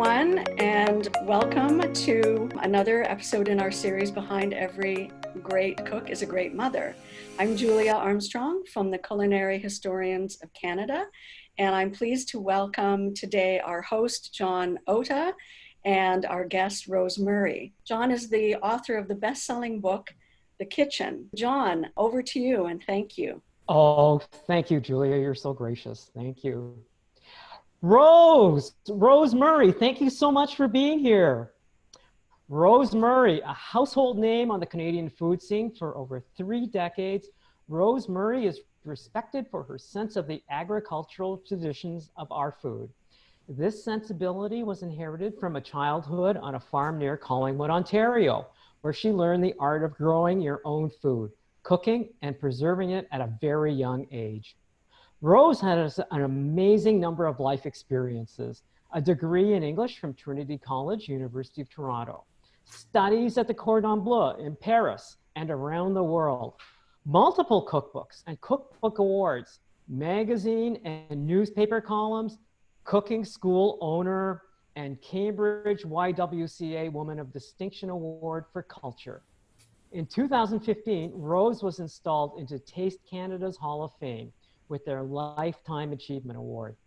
everyone, and welcome to another episode in our series, Behind Every Great Cook is a Great Mother. I'm Julia Armstrong from the Culinary Historians of Canada, and I'm pleased to welcome today our host, John Ota, and our guest, Rose Murray. John is the author of the best-selling book, The Kitchen. John, over to you, and thank you. Oh, thank you, Julia. You're so gracious. Thank you. Rose Murray, thank you so much for being here. Rose Murray, a household name on the Canadian food scene for over 3 decades, Rose Murray is respected for her sense of the agricultural traditions of our food. This sensibility was inherited from a childhood on a farm near Collingwood, Ontario, where she learned the art of growing your own food, cooking and preserving it at a very young age. Rose had an amazing number of life experiences, a degree in English from Trinity College, University of Toronto, studies at the Cordon Bleu in Paris and around the world, multiple cookbooks and cookbook awards, magazine and newspaper columns, cooking school owner, and Cambridge YWCA Woman of Distinction Award for Culture. In 2015, Rose was installed into Taste Canada's Hall of Fame with their Lifetime Achievement Award.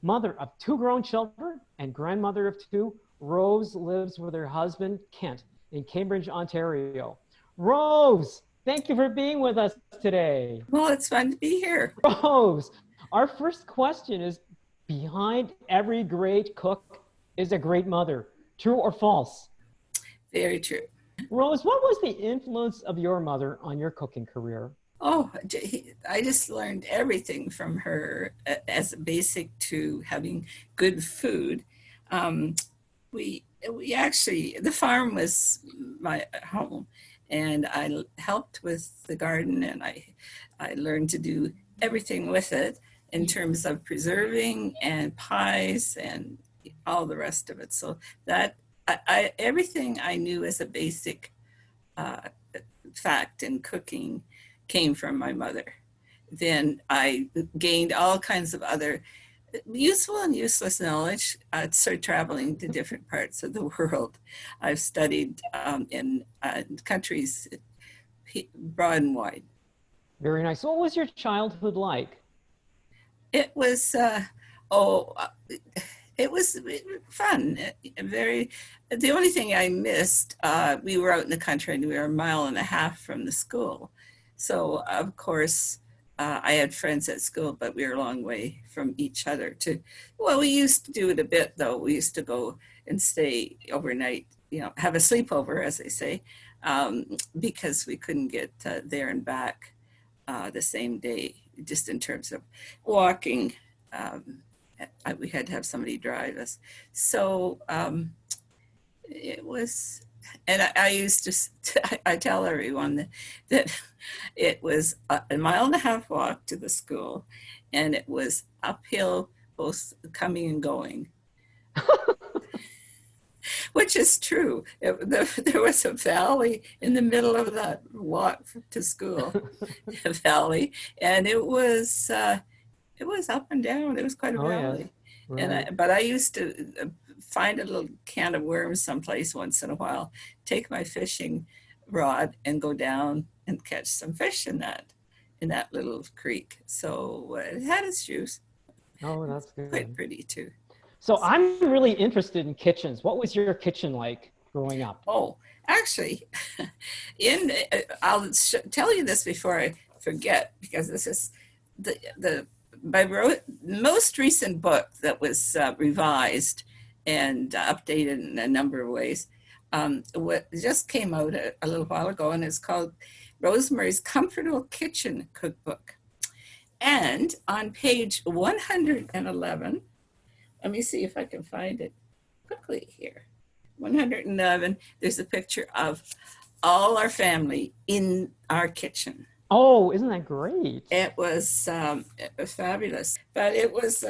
Mother of 2 grown children and grandmother of 2, Rose lives with her husband, Kent, in Cambridge, Ontario. Rose, thank you for being with us today. Well, it's fun to be here. Rose, our first question is, behind every great cook is a great mother. True or false? Very true. Rose, what was the influence of your mother on your cooking career? Oh, I just learned everything from her as a basic to having good food. We actually, the farm was my home, and I helped with the garden, and I learned to do everything with it in terms of preserving and pies and all the rest of it. So that everything I knew as a basic fact in cooking came from my mother. Then I gained all kinds of other useful and useless knowledge. I started traveling to different parts of the world. I've studied in countries broad and wide. Very nice. What was your childhood like? It was, it was fun. The only thing I missed, we were out in the country and we were 1.5 miles from the school. So of course, I had friends at school, but we were a long way from each other we used to do it a bit though. We used to go and stay overnight, have a sleepover, as they say, because we couldn't get there and back the same day, just in terms of walking. We had to have somebody drive us. So it was, and I used to, I tell everyone that it was a 1.5 mile walk to the school, and it was uphill, both coming and going, which is true. There was a valley in the middle of that walk to school, a valley, and it was up and down. It was quite a valley. Yeah. Right. But I used to find a little can of worms someplace once in a while, take my fishing rod and go down and catch some fish in that little creek. So it had its juice. Oh, that's good. Quite pretty too. So I'm really interested in kitchens. What was your kitchen like growing up? Oh, actually, I'll tell you this before I forget, because this is my most recent book that was revised and updated in a number of ways. What just came out a little while ago, and it's called Rose Murray's Comfortable Kitchen Cookbook. And on page 111, let me see if I can find it quickly here. 111, there's a picture of all our family in our kitchen. Oh, isn't that great? It was fabulous, but it was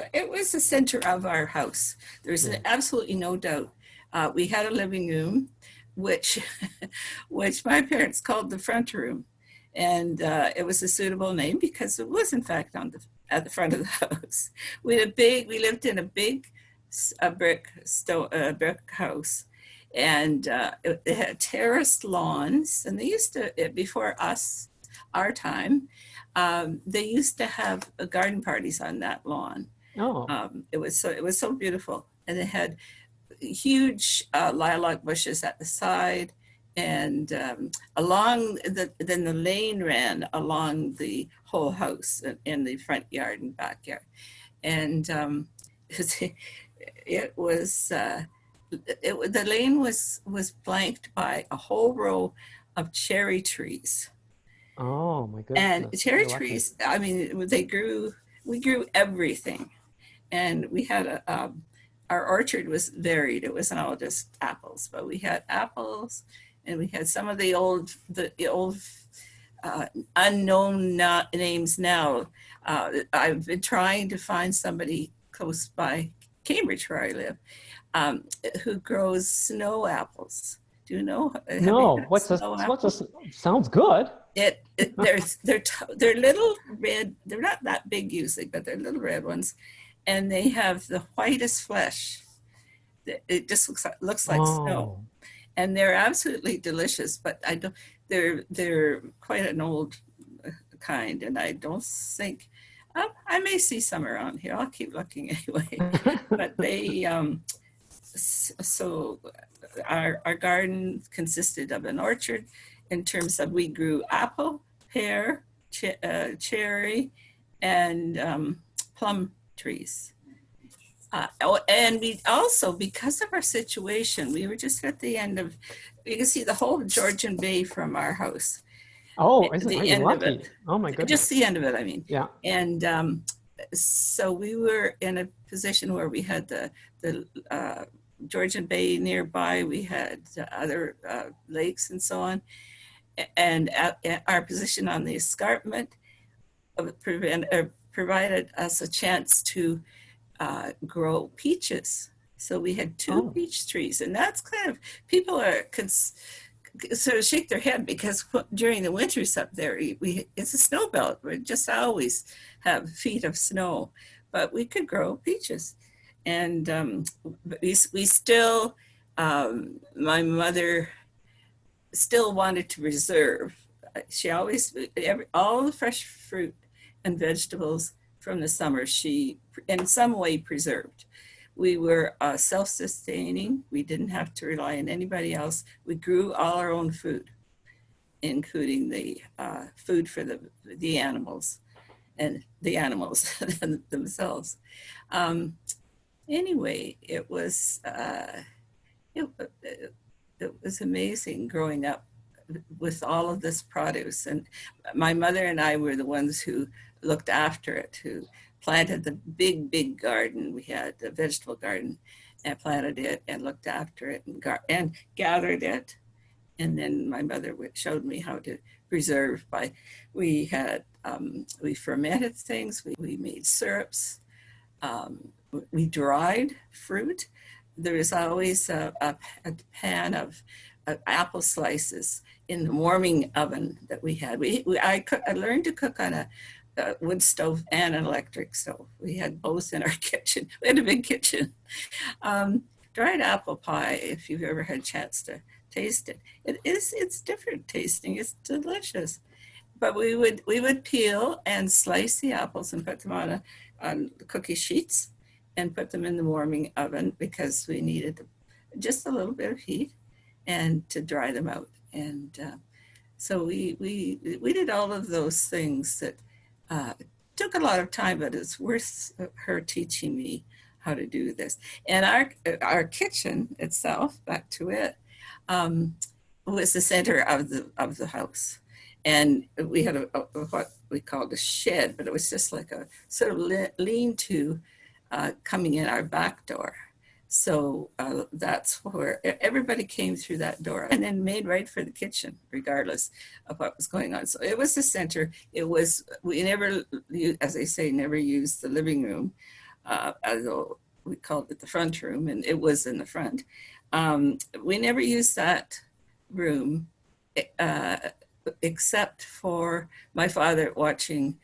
the center of our house. There's absolutely no doubt. We had a living room, which my parents called the front room, and it was a suitable name because it was in fact at the front of the house. We lived in a big a brick house, and it had terraced lawns. And they used to, before our time, they used to have garden parties on that lawn. Oh, It was so beautiful, and it had huge lilac bushes at the side, and then the lane ran along the whole house in the front yard and backyard, and it was the lane was flanked by a whole row of cherry trees. oh my And goodness. cherry You're lucky. trees, I mean, we grew everything. And we had our orchard was varied. It wasn't all just apples, but we had apples, and we had some of the old unknown names now. I've been trying to find somebody close by Cambridge, where I live, who grows snow apples. Do you know? No, what's this? Sounds good. They're little red. They're not that big usually, but they're little red ones, and they have the whitest flesh. It just looks like snow, Oh, and they're absolutely delicious. But I don't. They're quite an old kind, and I don't think I may see some around here. I'll keep looking anyway. But they so our garden consisted of an orchard. In terms of, we grew apple, pear, cherry, and plum trees. And we also, because of our situation, we were just at the end of, you can see the whole Georgian Bay from our house. oh, Are you you lucky? it. Oh my goodness. Just the end of it, I mean. Yeah. And so we were in a position where we had the Georgian Bay nearby. We had other lakes and so on. And our position on the escarpment provided us a chance to grow peaches. So we had two peach trees, and that's kind of, people are sort of shake their head, because during the winters up there, it's a snow belt. We just always have feet of snow, but we could grow peaches. And we still, my mother still wanted to preserve. She always, all the fresh fruit and vegetables from the summer, she in some way preserved. We were self-sustaining. We didn't have to rely on anybody else. We grew all our own food, including the food for the animals and the animals themselves. Anyway, it was amazing growing up with all of this produce. And my mother and I were the ones who looked after it, who planted the big garden. We had a vegetable garden, and planted it and looked after it and gathered it. And then my mother showed me how to preserve we fermented things, we made syrups, we dried fruit. There was always a pan of apple slices in the warming oven that we had. I learned to cook on a wood stove and an electric stove. We had both in our kitchen. We had a big kitchen. Dried apple pie, if you've ever had a chance to taste it, it's different tasting. It's delicious. But we would peel and slice the apples and put them on the cookie sheets and put them in the warming oven, because we needed just a little bit of heat and to dry them out. And so we did all of those things that took a lot of time, but it's worth her teaching me how to do this. And our kitchen itself, back to it, was the center of the house. And we had what we called a shed, but it was just like a sort of lean-to coming in our back door. So that's where everybody came through that door and then made right for the kitchen, regardless of what was going on. So it was the center. We never, as I say, never used the living room, although we called it the front room, and it was in the front. We never used that room except for my father watching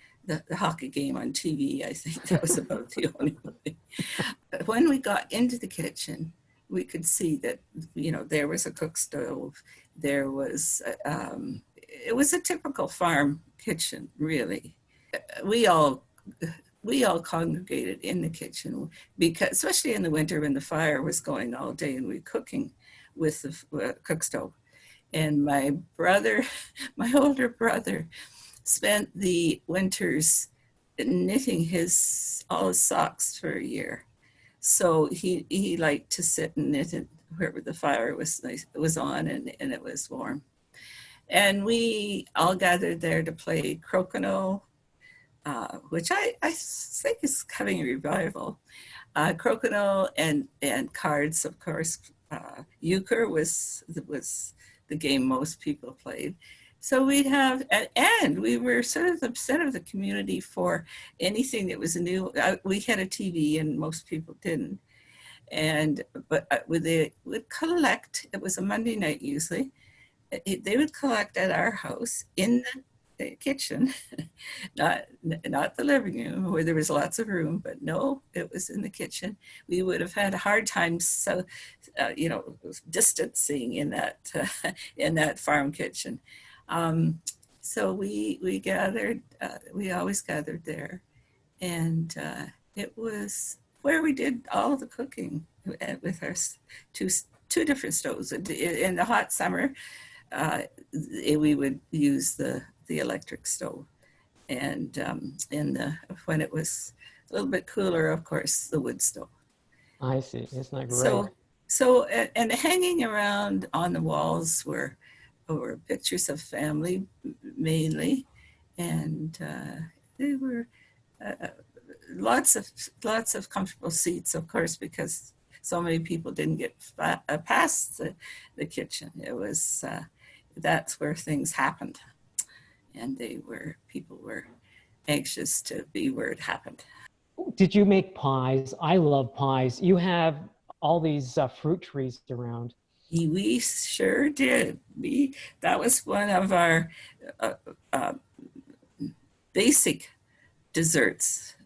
the hockey game on TV. I think that was about the only way. But when we got into the kitchen, we could see that, there was a cook stove. There was, it was a typical farm kitchen, really. We all congregated in the kitchen because, especially in the winter when the fire was going all day and we were cooking with the cook stove. And my brother, my older brother, spent the winters knitting all his socks for a year. So he liked to sit and knit it wherever the fire was on and it was warm. And we all gathered there to play crokinole, which I think is having a revival. Crokinole and cards, of course. Euchre was the game most people played. So we'd have, and we were sort of the center of the community for anything that was new. We had a TV and most people didn't. But they would collect, it was a Monday night usually, they would collect at our house in the kitchen, not the living room where there was lots of room, but no, it was in the kitchen. We would have had a hard time, distancing in that farm kitchen. So we gathered, we always gathered there, and it was where we did all the cooking with our two different stoves. In the hot summer, we would use the electric stove, and when it was a little bit cooler, of course, the wood stove. I see. Isn't that great? So and hanging around on the walls were pictures of family mainly, and they were lots of comfortable seats, of course, because so many people didn't get past the kitchen. It was that's where things happened, and people were anxious to be where it happened. Did you make pies? I love pies. You have all these fruit trees around. We sure did. That was one of our basic desserts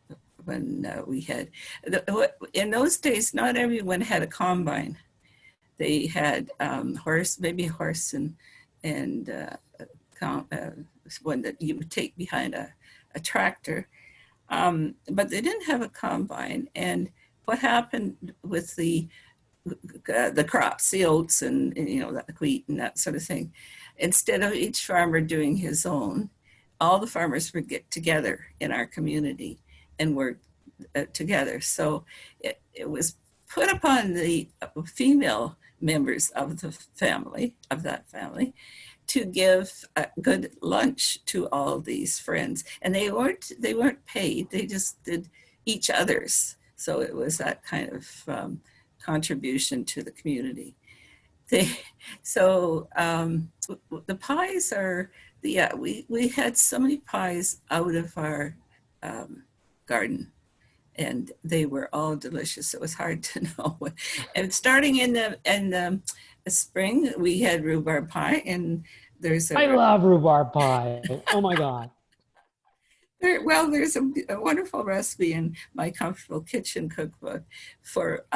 when we had. In those days, not everyone had a combine. They had horse and one that you would take behind a tractor, but they didn't have a combine. And what happened with the crops, the oats and the wheat and that sort of thing, instead of each farmer doing his own, all the farmers would get together in our community and work together. So it was put upon the female members of that family to give a good lunch to all these friends, and they weren't paid. They just did each other's. So it was that kind of contribution to the community. The pies are we had so many pies out of our garden, and they were all delicious. It was hard to know. And starting in the spring, we had rhubarb pie, and I love rhubarb pie. Oh my God. There's a wonderful recipe in my Comfortable Kitchen cookbook for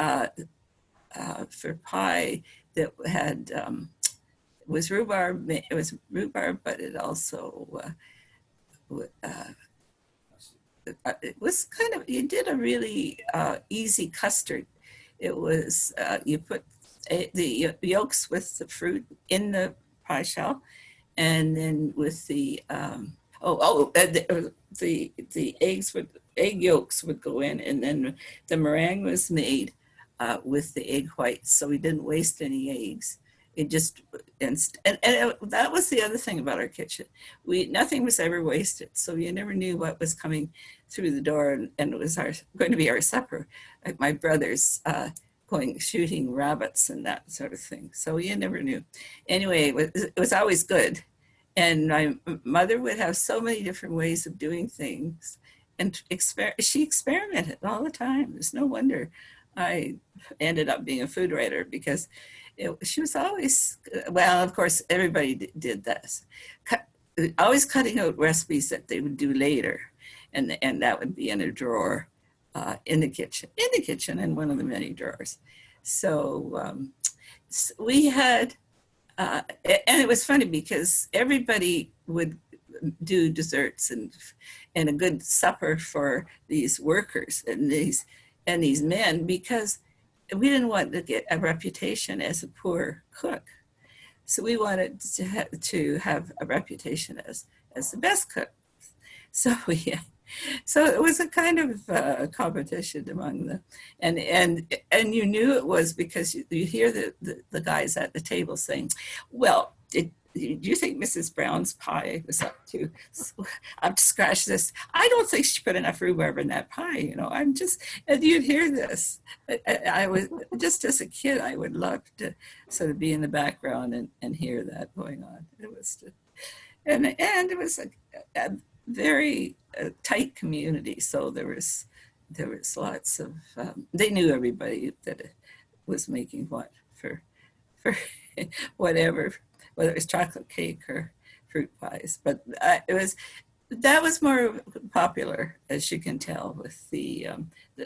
pie that had was rhubarb. It was rhubarb, but it also it was kind of, you did a really easy custard. It was you put the yolks with the fruit in the pie shell, and then with the egg yolks would go in, and then the meringue was made with the egg whites, so we didn't waste any eggs. It just that was the other thing about our kitchen. Nothing was ever wasted, so you never knew what was coming through the door, and it was going to be our supper. Like my brothers shooting rabbits and that sort of thing. So you never knew. Anyway, it was always good. And my mother would have so many different ways of doing things, and she experimented all the time. It's no wonder I ended up being a food writer, because she was always, well, of course, everybody did this, always cutting out recipes that they would do later. and that would be in a drawer in the kitchen in one of the many drawers. So we had, and it was funny because everybody would do desserts and a good supper for these workers and these men, because we didn't want to get a reputation as a poor cook. So we wanted to have a reputation as the best cook. So so it was a kind of competition among them, and you knew it was because you hear the guys at the table saying, "Well, do you think Mrs. Brown's pie was up to scratch this? I don't think she put enough rhubarb in that pie. You know, I'm just," and you'd hear this. I was just as a kid, I would love to sort of be in the background and hear that going on. It was just, and it was a very tight community. So there was lots of they knew everybody that was making what for whatever, whether it was chocolate cake or fruit pies. But that was more popular, as you can tell, with the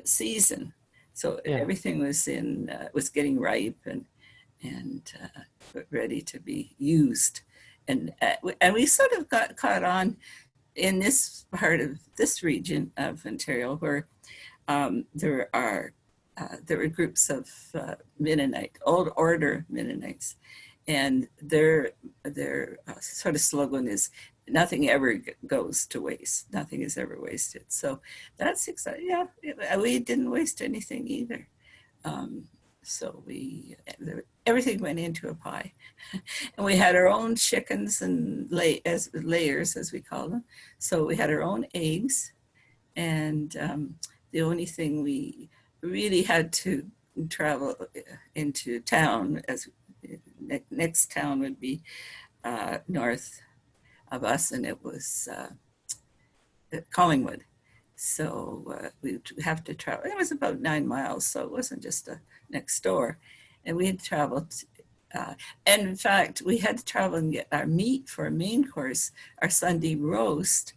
season. So everything was was getting ripe and ready to be used, and we sort of got caught on in this part of this region of Ontario where there were groups of Mennonite, old order Mennonites, and their sort of slogan is "Nothing ever goes to waste. Nothing is ever wasted." So that's exciting. Yeah, we didn't waste anything either. So everything went into a pie, and we had our own chickens and layers, as we call them. So we had our own eggs, and the only thing we really had to travel into town, as next town would be north of us, and it was Collingwood. So we'd have to travel. It was about 9 miles, so it wasn't just next door. And we had traveled, and in fact, we had to travel and get our meat for a main course, our Sunday roast,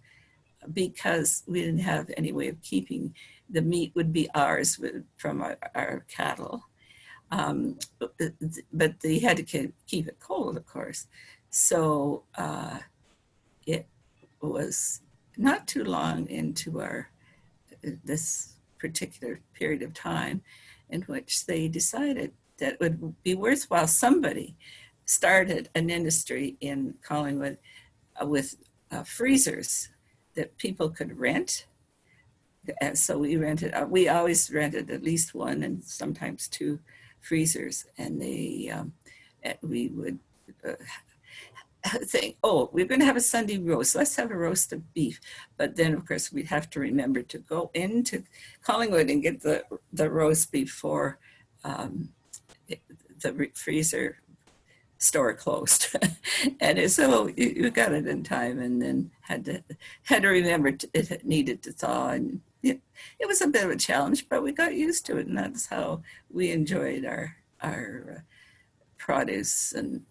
because we didn't have any way of keeping the meat. Would be ours from our cattle. But they had to keep it cold, of course. So it was not too long into this particular period of time in which they decided that it would be worthwhile. Somebody started an industry in Collingwood with freezers that people could rent. And so we always rented at least one and sometimes two freezers, and we would think, "Oh, we're going to have a Sunday roast. Let's have a roast of beef." But then, of course, we'd have to remember to go into Collingwood and get the roast before the freezer store closed. And so you got it in time, and then had to remember it needed to thaw, and it was a bit of a challenge, but we got used to it, and that's how we enjoyed our produce and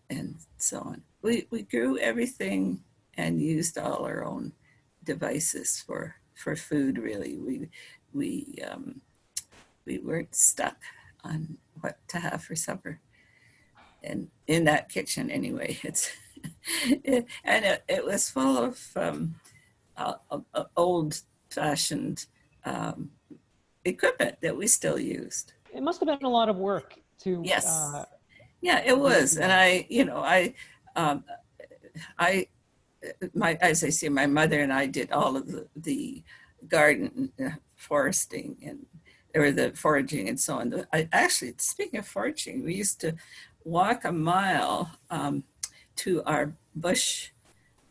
so on. We grew everything and used all our own devices for food. Really, we weren't stuck on what to have for supper, and in that kitchen anyway. It was full of old-fashioned equipment that we still used. It must have been a lot of work to. Yes. Yeah, it was, and as I say, my mother and I did all of the garden foresting or the foraging and so on. Actually, speaking of foraging, we used to walk a mile to our bush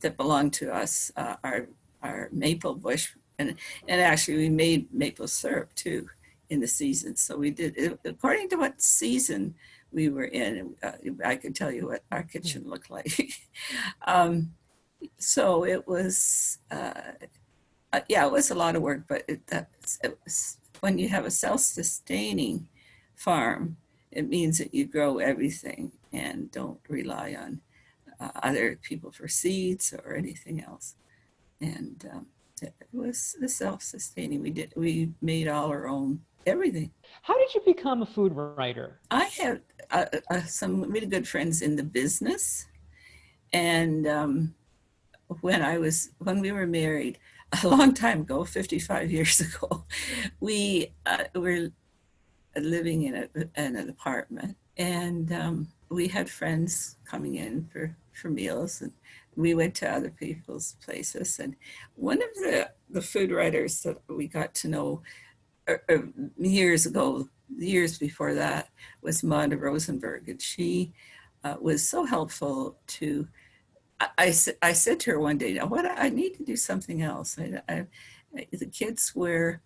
that belonged to us, our maple bush, and actually we made maple syrup too in the season. So we did, according to what season we were in, I could tell you what our kitchen looked like. So it was, it was a lot of work, but it was, when you have a self-sustaining farm, it means that you grow everything and don't rely on other people for seeds or anything else. And It was self-sustaining. We made all our own everything. How did you become a food writer? I had some really good friends in the business, and when we were married a long time ago, 55 years ago, we were living in an apartment, and we had friends coming in for meals, and we went to other people's places. And one of the food writers that we got to know years ago, years before that, was Monda Rosenberg, and she was so helpful to. I said to her one day, "Now, what I need to do something else. The kids were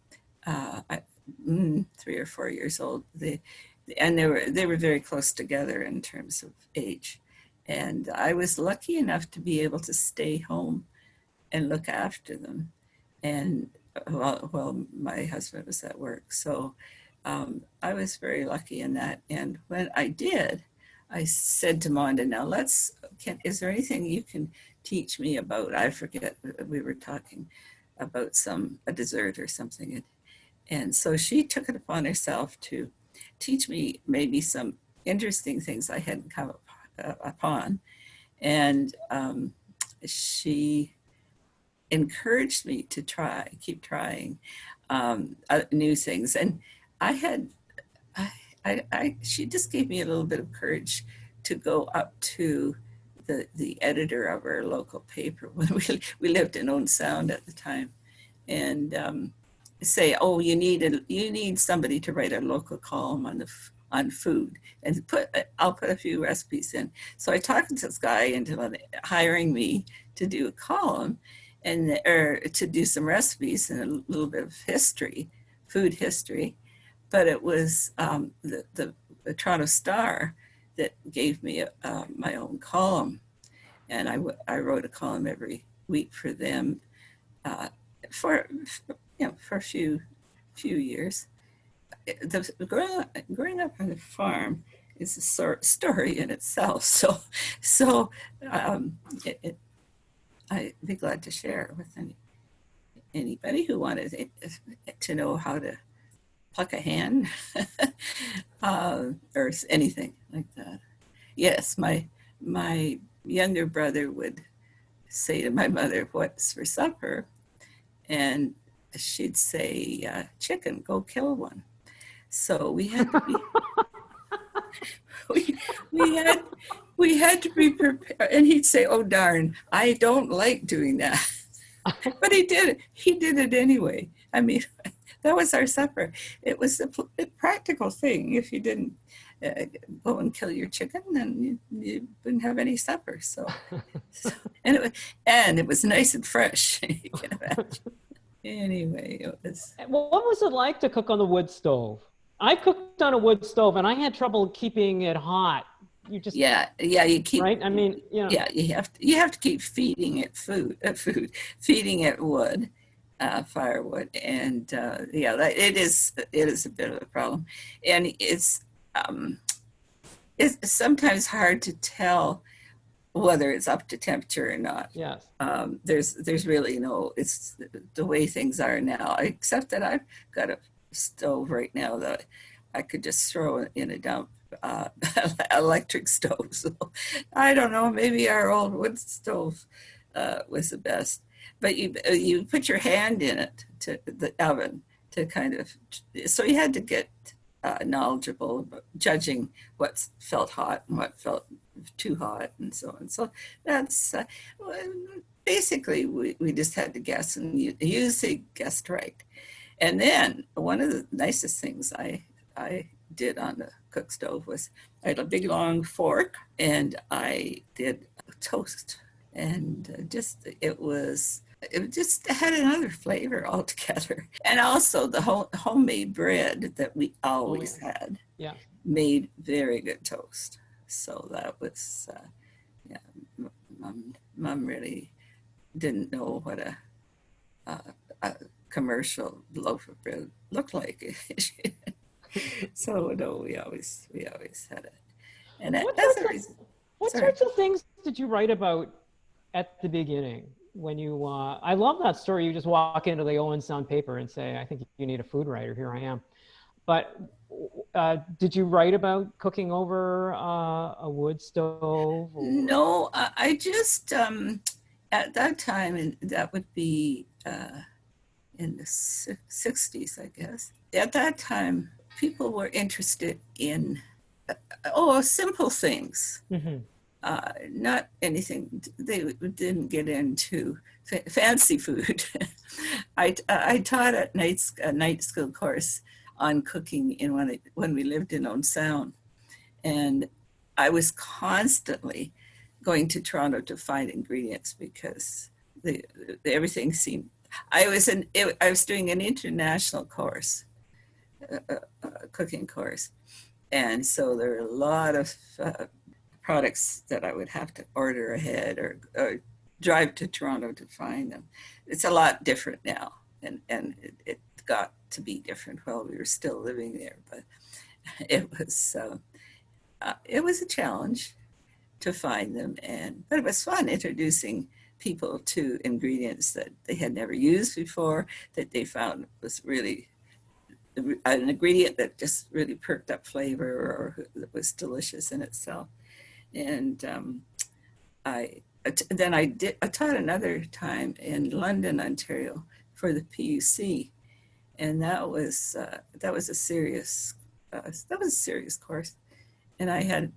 3 or 4 years old. They were very close together in terms of age, and I was lucky enough to be able to stay home and look after them, and while my husband was at work. So I was very lucky in that. And when I did, I said to Monda, "Now is there anything you can teach me about?" I forget, we were talking about a dessert or something. And so she took it upon herself to teach me maybe some interesting things I hadn't come upon. And she encouraged me to keep trying new things. And she just gave me a little bit of courage to go up to the editor of our local paper when we lived in Owen Sound at the time, and say, "Oh, you need somebody to write a local column on food, and I'll put a few recipes in." So I talked this guy into hiring me to do a column, or to do some recipes and a little bit of history, food history. But it was the Toronto Star that gave me my own column, and I wrote a column every week for them for a few years. Growing up on a farm is a story in itself. So I'd be glad to share it with anybody who wanted to know how to pluck a hen or anything like that. Yes, my younger brother would say to my mother, "What's for supper?" And she'd say, "Chicken, go kill one." So we had to be we had to be prepared. And he'd say, "Oh darn, I don't like doing that." But he did it anyway. I mean, that was our supper. It was a practical thing. If you didn't go and kill your chicken, then you wouldn't have any supper. And it was nice and fresh. You can imagine. Anyway, it was. What was it like to cook on the wood stove? I cooked on a wood stove, and I had trouble keeping it hot. You keep, right. I mean, you have to keep feeding it feeding it wood. Firewood, and it is a bit of a problem, and it's sometimes hard to tell whether it's up to temperature or not. Yes. There's really it's the way things are now, except that I've got a stove right now that I could just throw in a dump, electric stove. So I don't know, maybe our old wood stove was the best. But you put your hand in it to the oven to kind of, so you had to get knowledgeable about judging what felt hot and what felt too hot and so on. So that's basically we just had to guess, and you usually guessed right. And then one of the nicest things I did on the cook stove was I had a big long fork, and I did toast, and it just had another flavor altogether. And also the homemade bread that we always had made very good toast. So that was, Mom really didn't know what a commercial loaf of bread looked like. So no, we always had it. And what sorts of things did you write about at the beginning? I love that story. You just walk into the Owen Sound paper and say, I think you need a food writer. Here I am. But did you write about cooking over a wood stove? Or? No, I just, at that time, and that would be in the 60s, I guess. At that time, people were interested in, simple things. Mm-hmm. Not anything, they didn't get into fancy food. I taught a night school course on cooking when we lived in Owen Sound. And I was constantly going to Toronto to find ingredients because everything seemed, I was doing an international course, cooking course. And so there were a lot of products that I would have to order ahead or drive to Toronto to find them. It's a lot different now, and it got to be different while we were still living there. But it was a challenge to find them, but it was fun introducing people to ingredients that they had never used before, that they found was really an ingredient that just really perked up flavor or that was delicious in itself. And I taught another time in London, Ontario, for the PUC, and that was a serious course, and I had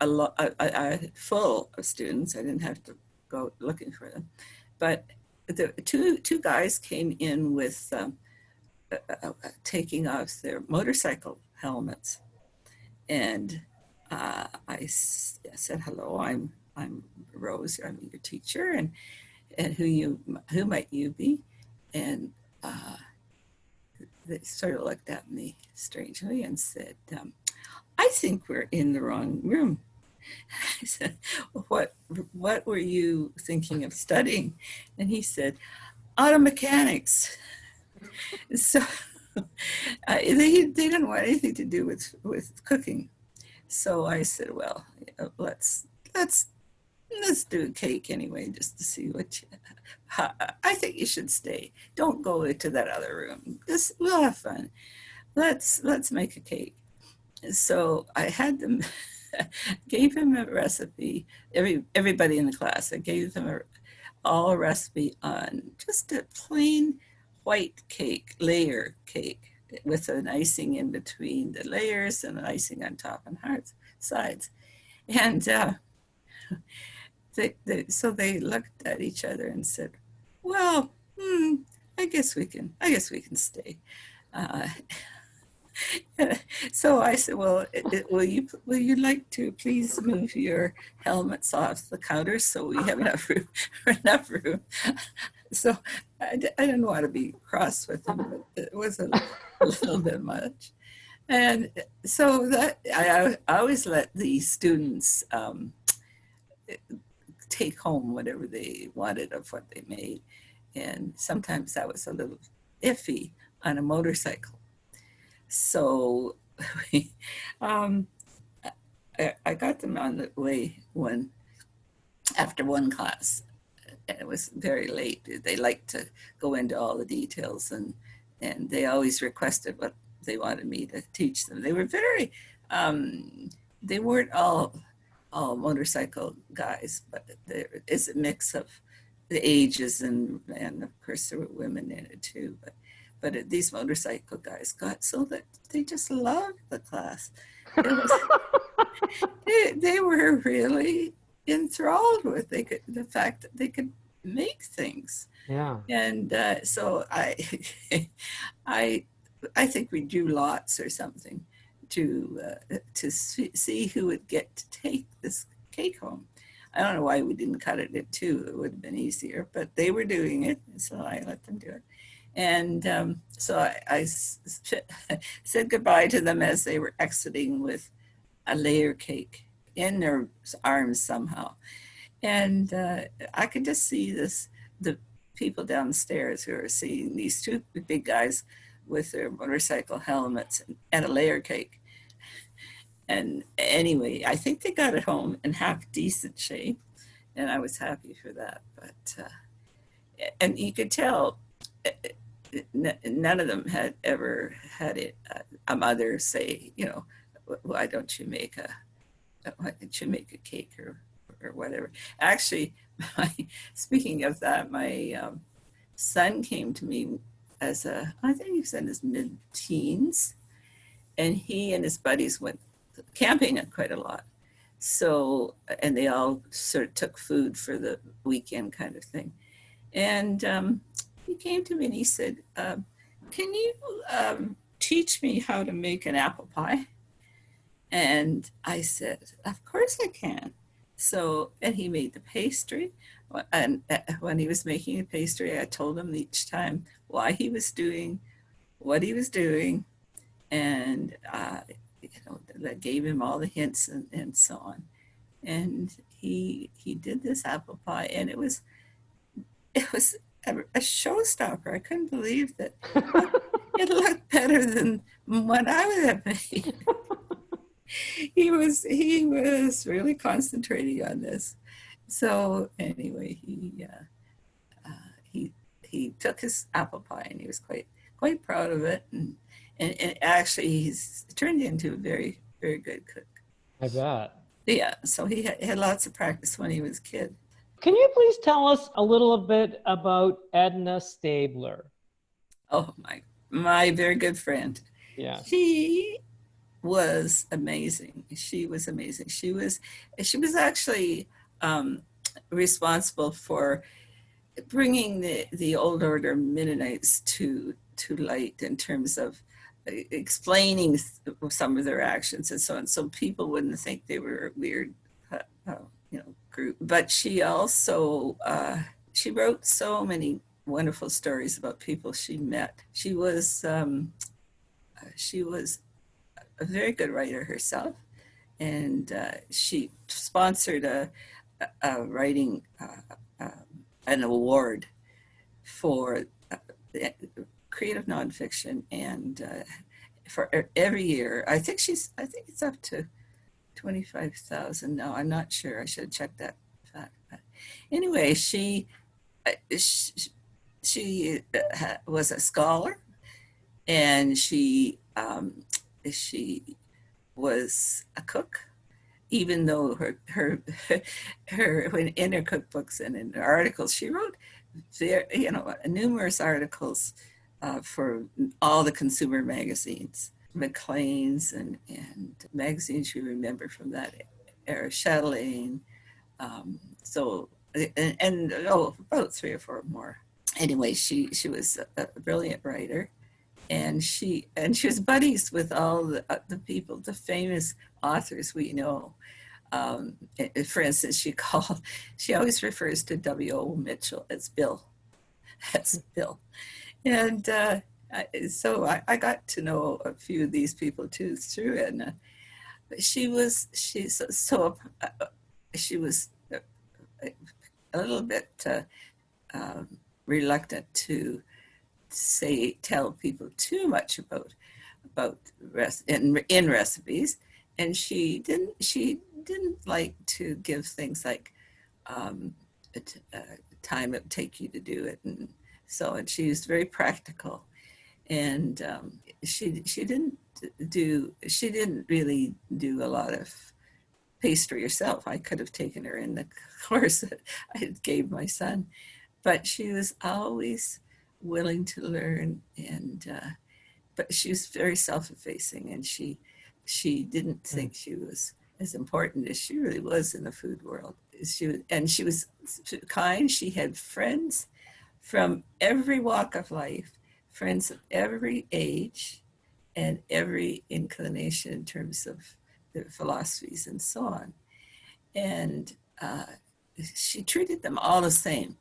I full of students. I didn't have to go looking for them, but the two guys came in with taking off their motorcycle helmets, and I said, "Hello, I'm Rose. I'm your teacher, and who might you be?" And they sort of looked at me strangely and said, "I think we're in the wrong room." I said, "What were you thinking of studying?" And he said, "Auto mechanics." So they didn't want anything to do with cooking. So I said, "Well, let's do a cake anyway, just to see I think you should stay. Don't go into that other room. We'll have fun. Let's make a cake." So I had them, gave him a recipe. Everybody in the class, I gave them a recipe on just a plain white cake, layer cake, with an icing in between the layers and an icing on top and sides. And so they looked at each other and said, "Well, I guess we can stay." So I said, "Well, will you like to please move your helmets off the counter so we have enough room?" So I didn't want to be cross with them, but it was a little bit much. And so that I always let the students take home whatever they wanted of what they made. And sometimes that was a little iffy on a motorcycle. So I got them on the way after one class. It was very late. They liked to go into all the details, and they always requested what they wanted me to teach them. They were very, they weren't all motorcycle guys, but there is a mix of the ages, and of course there were women in it too. But these motorcycle guys got so that they just loved the class. They were really enthralled with the fact that they could make things. Yeah. And so I think we drew lots or something to see who would get to take this cake home. I don't know why we didn't cut it in two. It would have been easier, but they were doing it, so I let them do it. And so I said goodbye to them as they were exiting with a layer cake in their arms somehow. And I could just see the people downstairs who are seeing these two big guys with their motorcycle helmets and a layer cake. And anyway, I think they got it home in half decent shape, and I was happy for that. But and you could tell none of them had ever had it, a mother say, you know, why don't you make a cake or whatever. Actually, speaking of that, my son came to me I think he was in his mid-teens, and he and his buddies went camping quite a lot. So, and they all sort of took food for the weekend kind of thing. And he came to me and he said, can you teach me how to make an apple pie? And I said, of course I can. So, and he made the pastry. And when he was making the pastry, I told him each time why he was doing what he was doing. And, you know, that gave him all the hints and so on. And he did this apple pie, and it was a showstopper. I couldn't believe that it looked better than what I would have made. He was really concentrating on this. So anyway, he took his apple pie, and he was quite proud of it, and actually he's turned into a very, very good cook. I bet. Yeah, so he had lots of practice when he was a kid. Can you please tell us a little bit about Edna Stabler? Oh, my very good friend. Yeah. She was amazing. She was amazing. She was actually responsible for bringing the old order Mennonites to light in terms of explaining some of their actions and so on, so people wouldn't think they were a weird, group. But she also she wrote so many wonderful stories about people she met. She was a very good writer herself, and she sponsored a writing an award for creative nonfiction, and for every year. I think it's up to 25,000 now. I'm not sure. I should check that fact. But anyway, she was a scholar, and she was a cook, even though her when in her cookbooks and in her articles she wrote numerous articles for all the consumer magazines, Maclean's and magazines you remember from that era, Chatelaine, about 3 or 4 more. Anyway, she was a brilliant writer, and she was buddies with all the people, the famous authors we know. For instance, she always refers to W.O. Mitchell as Bill. That's Bill. And so I got to know a few of these people too through Edna. But she was a little bit reluctant to tell people too much about in recipes, and she didn't like to give things like time it would take you to do it, and she was very practical, and she didn't really do a lot of pastry herself. I could have taken her in the course that I gave my son, but she was always willing to learn, and but she was very self-effacing, and she didn't think she was as important as she really was in the food world. She was kind. She had friends from every walk of life, friends of every age and every inclination in terms of their philosophies and so on. And she treated them all the same.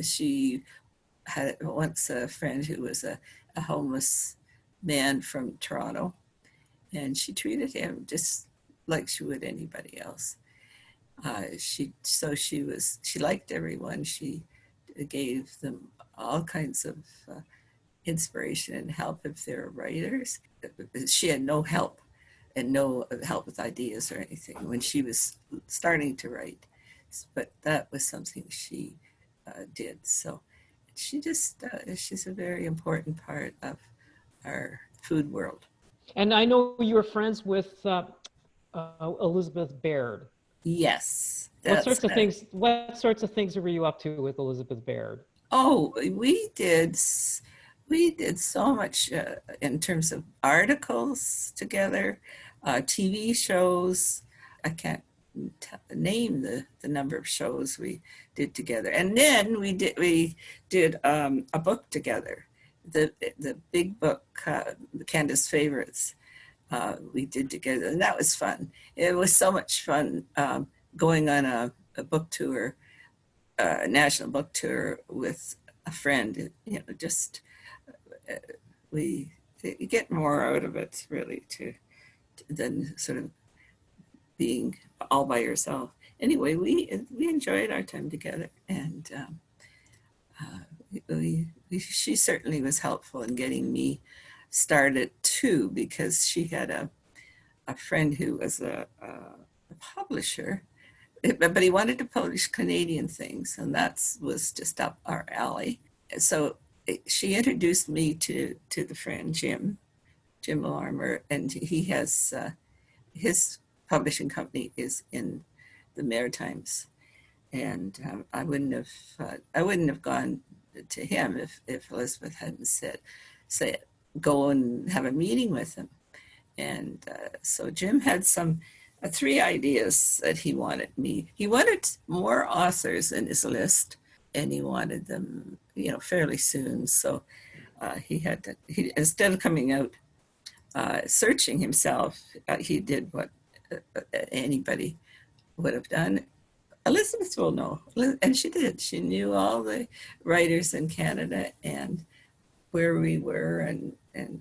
She had once a friend who was a homeless man from Toronto, and she treated him just like she would anybody else. She liked everyone. She gave them all kinds of inspiration and help if they're writers. She had no help with ideas or anything when she was starting to write, but that was something she did. So she's a very important part of our food world. And I know you were friends with Elizabeth Baird. Yes, What that's sorts of things? What sorts of things were you up to with Elizabeth Baird? Oh, we did so much in terms of articles together, TV shows. I can't name the number of shows we did together, and then we did a book together, the big book, Canada's Favorites. We did together, and that was fun. It was so much fun going on a book tour, national book tour with a friend. Just uh, we you get more out of it really than sort of being all by yourself. Anyway, we enjoyed our time together, and she certainly was helpful in getting me started too, because she had a friend who was a publisher, but he wanted to publish Canadian things, and that was just up our alley. So she introduced me to the friend Jim Larmer, and he has his publishing company is in the Maritimes, and I wouldn't have gone to him if Elizabeth hadn't said go and have a meeting with him. And so Jim had three ideas that he wanted me. He wanted more authors in his list, and he wanted them, fairly soon. So he instead of coming out searching himself, he did what anybody would have done. Elizabeth will know, and she did. She knew all the writers in Canada and where we were, and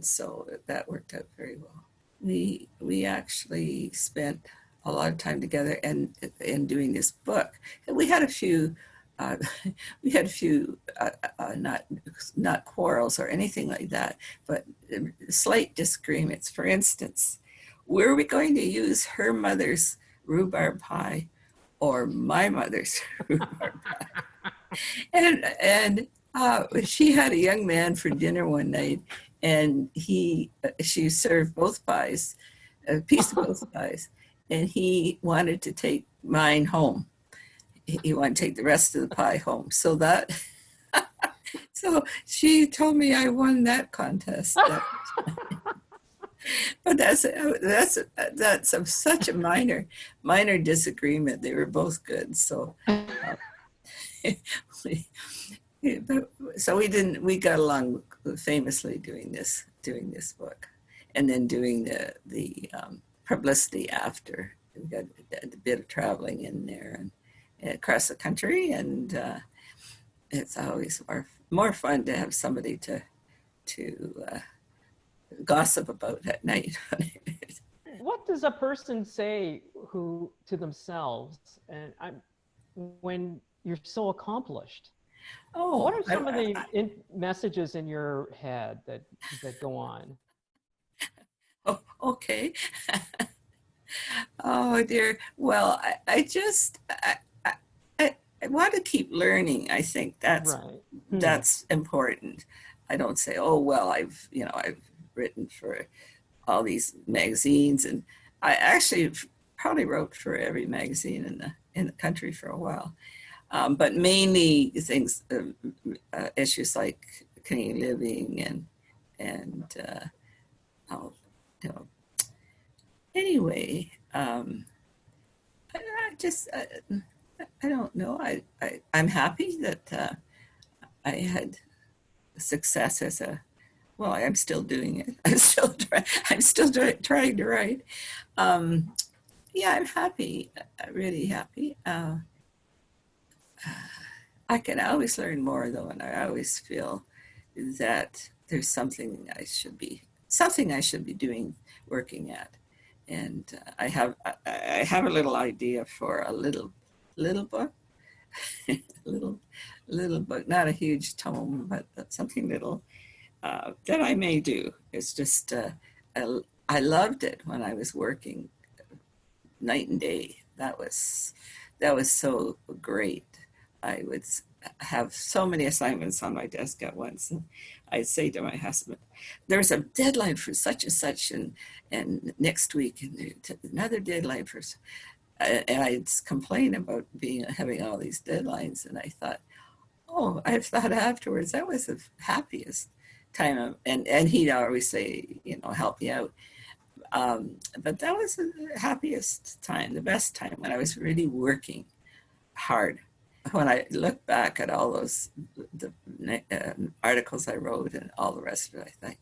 so that worked out very well. We actually spent a lot of time together and in doing this book. And we had a few uh, not quarrels or anything like that, but slight disagreements. For instance, were we going to use her mother's rhubarb pie or my mother's rhubarb pie? And she had a young man for dinner one night, and she served both pies, a piece of both pies, and he wanted to take mine home. He wanted to take the rest of the pie home. So so she told me I won that contest. But that's such a minor disagreement. They were both good. So we got along famously doing this book, and then doing the publicity after. We got a bit of traveling in there and across the country, and it's always more fun to have somebody to gossip about at night. What does a person say to themselves when you're so accomplished? Oh, what are some of the messages in your head that go on? Oh, okay. Oh dear. Well, I want to keep learning. I think that's Right. that's important. I don't say, oh well, I've written for all these magazines, and I actually probably wrote for every magazine in the country for a while. But mainly things, issues like Canadian living and oh, anyway, I don't know. I'm happy that I had success as well. I'm still doing it. I'm still trying to write. Yeah, I'm happy. Really happy. I can always learn more though, and I always feel that there's something I should be doing, working at. And I have a little idea for a little book, little book, not a huge tome, but something little that I may do. It's just I loved it when I was working night and day. That was so great. have so many assignments on my desk at once. And I'd say to my husband, there's a deadline for such and such, and next week, and another deadline for, and I'd complain about having all these deadlines. And I thought, oh, I thought afterwards that was the happiest time. And he'd always say, help me out. But that was the happiest time, the best time, when I was really working hard. When I look back at all those articles I wrote and all the rest of it, I think,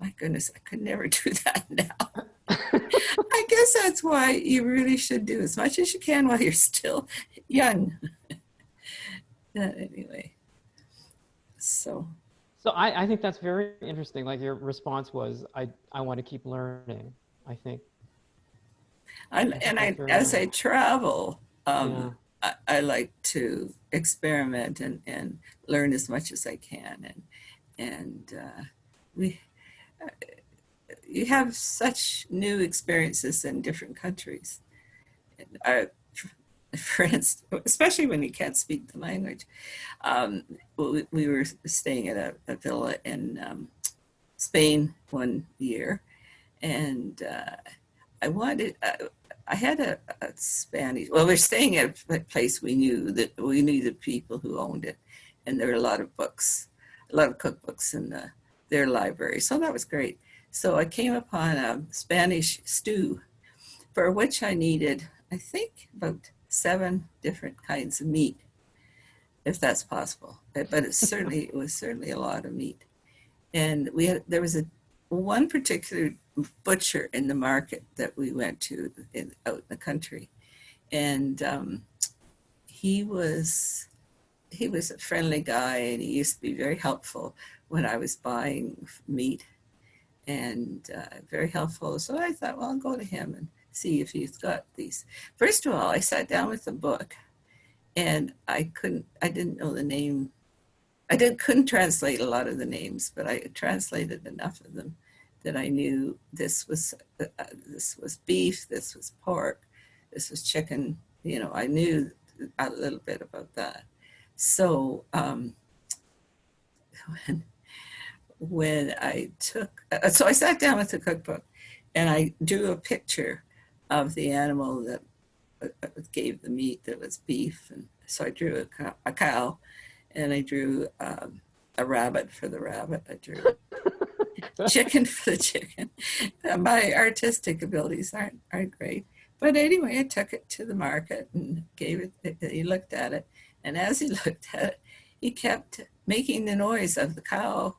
my goodness, I could never do that now. I guess that's why you really should do as much as you can while you're still young. Anyway, so I think that's very interesting. Like your response was, I want to keep learning, I think. As I travel, I like to experiment and learn as much as I can. And you have such new experiences in different countries. For instance, especially when you can't speak the language. We were staying at a villa in Spain one year, and I had a Spanish. Well, we're staying at a place we knew the people who owned it, and there were a lot of books, a lot of cookbooks in their library. So that was great. So I came upon a Spanish stew, for which I needed, I think, about 7 different kinds of meat, if that's possible. But it was certainly a lot of meat. And there was one particular butcher in the market that we went to out in the country, and he was a friendly guy, and he used to be very helpful when I was buying meat, and very helpful. So I thought, well, I'll go to him and see if he's got these. First of all, I sat down with the book, and I didn't know the name. Couldn't translate a lot of the names, but I translated enough of them that I knew this was beef, this was pork, this was chicken. I knew a little bit about that. So when I sat down with the cookbook, and I drew a picture of the animal that gave the meat, that was beef. And so I drew a cow, and I drew a rabbit for the rabbit. I drew chicken for the chicken. My artistic abilities aren't great. But anyway, I took it to the market and gave it, he looked at it. And as he looked at it, he kept making the noise of the cow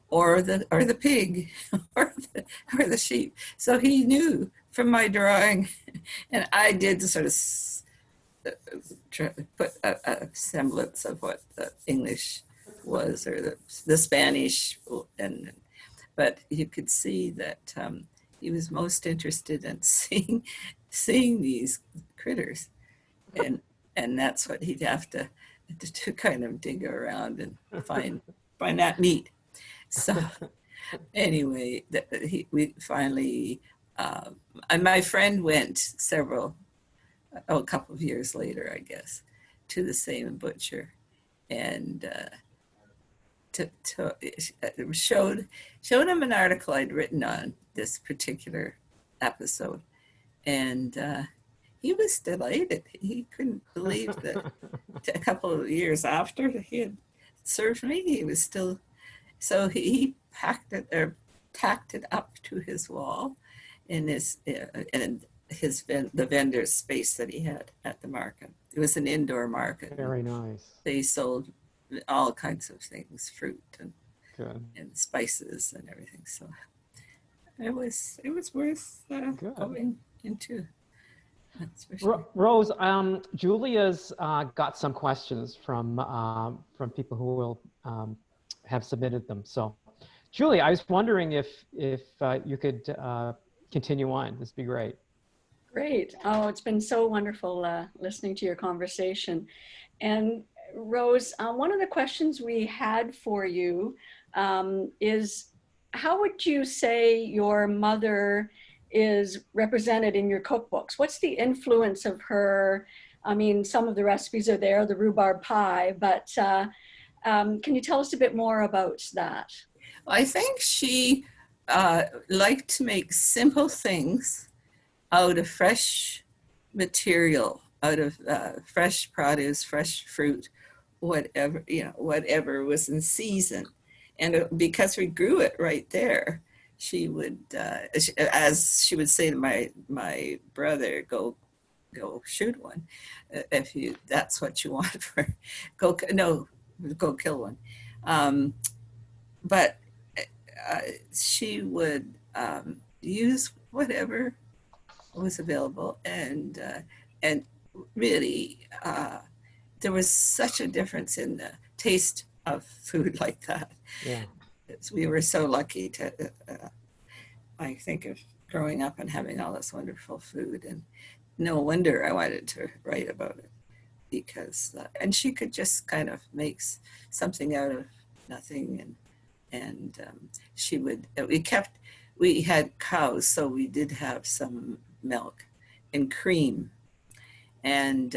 or the pig or the sheep. So he knew from my drawing, and I did sort of put a semblance of what the English was, or the Spanish, but you could see that he was most interested in seeing these critters, and that's what he'd have to kind of dig around and find that meat. So anyway, we finally, and my friend went a couple of years later, I guess, to the same butcher, and showed him an article I'd written on this particular episode, and he was delighted. He couldn't believe that a couple of years after he had served me, he was still. So he tacked it up to his wall in the vendor's space that he had at the market. It was an indoor market. Very nice. They sold all kinds of things, fruit and spices and everything. So it was worth going into. That's for sure. Rose, Julia's got some questions from people who will have submitted them. So, Julia, I was wondering if you could continue on. This would be great. Great. Oh, it's been so wonderful listening to your conversation. And Rose, one of the questions we had for you is, how would you say your mother is represented in your cookbooks? What's the influence of her I mean, some of the recipes are there, the rhubarb pie, but can you tell us a bit more about that? I think she liked to make simple things out of fresh material, out of fresh produce, fresh fruit, whatever, whatever was in season. And because we grew it right there, she would, as she would say to my brother, go shoot one, if that's what you want for, go kill one. But she would use whatever was available, and really there was such a difference in the taste of food like that. Yeah. We were so lucky to I think of growing up and having all this wonderful food, and no wonder I wanted to write about it, because and she could just kind of make something out of nothing. And she would, we had cows, so we did have some milk and cream, and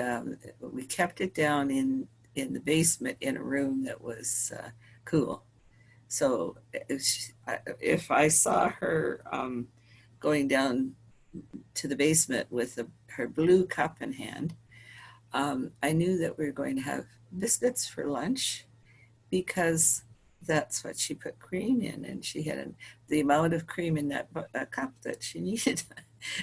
we kept it down in the basement in a room that was cool. So if I saw her going down to the basement with her blue cup in hand, I knew that we were going to have biscuits for lunch, because that's what she put cream in, and she had the amount of cream in that cup that she needed.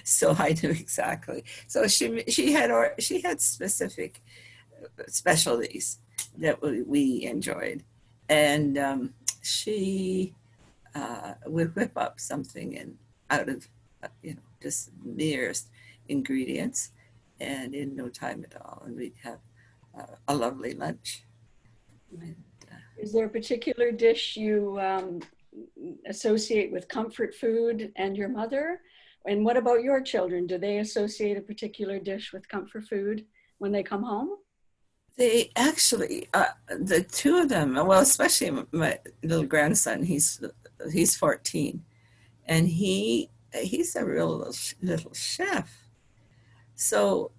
So I knew exactly. So she had specific specialties that we enjoyed, and she would whip up something out of just merest ingredients, and in no time at all, and we'd have a lovely lunch. Is there a particular dish you associate with comfort food and your mother? And what about your children? Do they associate a particular dish with comfort food when they come home? They actually, the two of them, well, especially my little grandson, he's 14, and he's a real little chef. So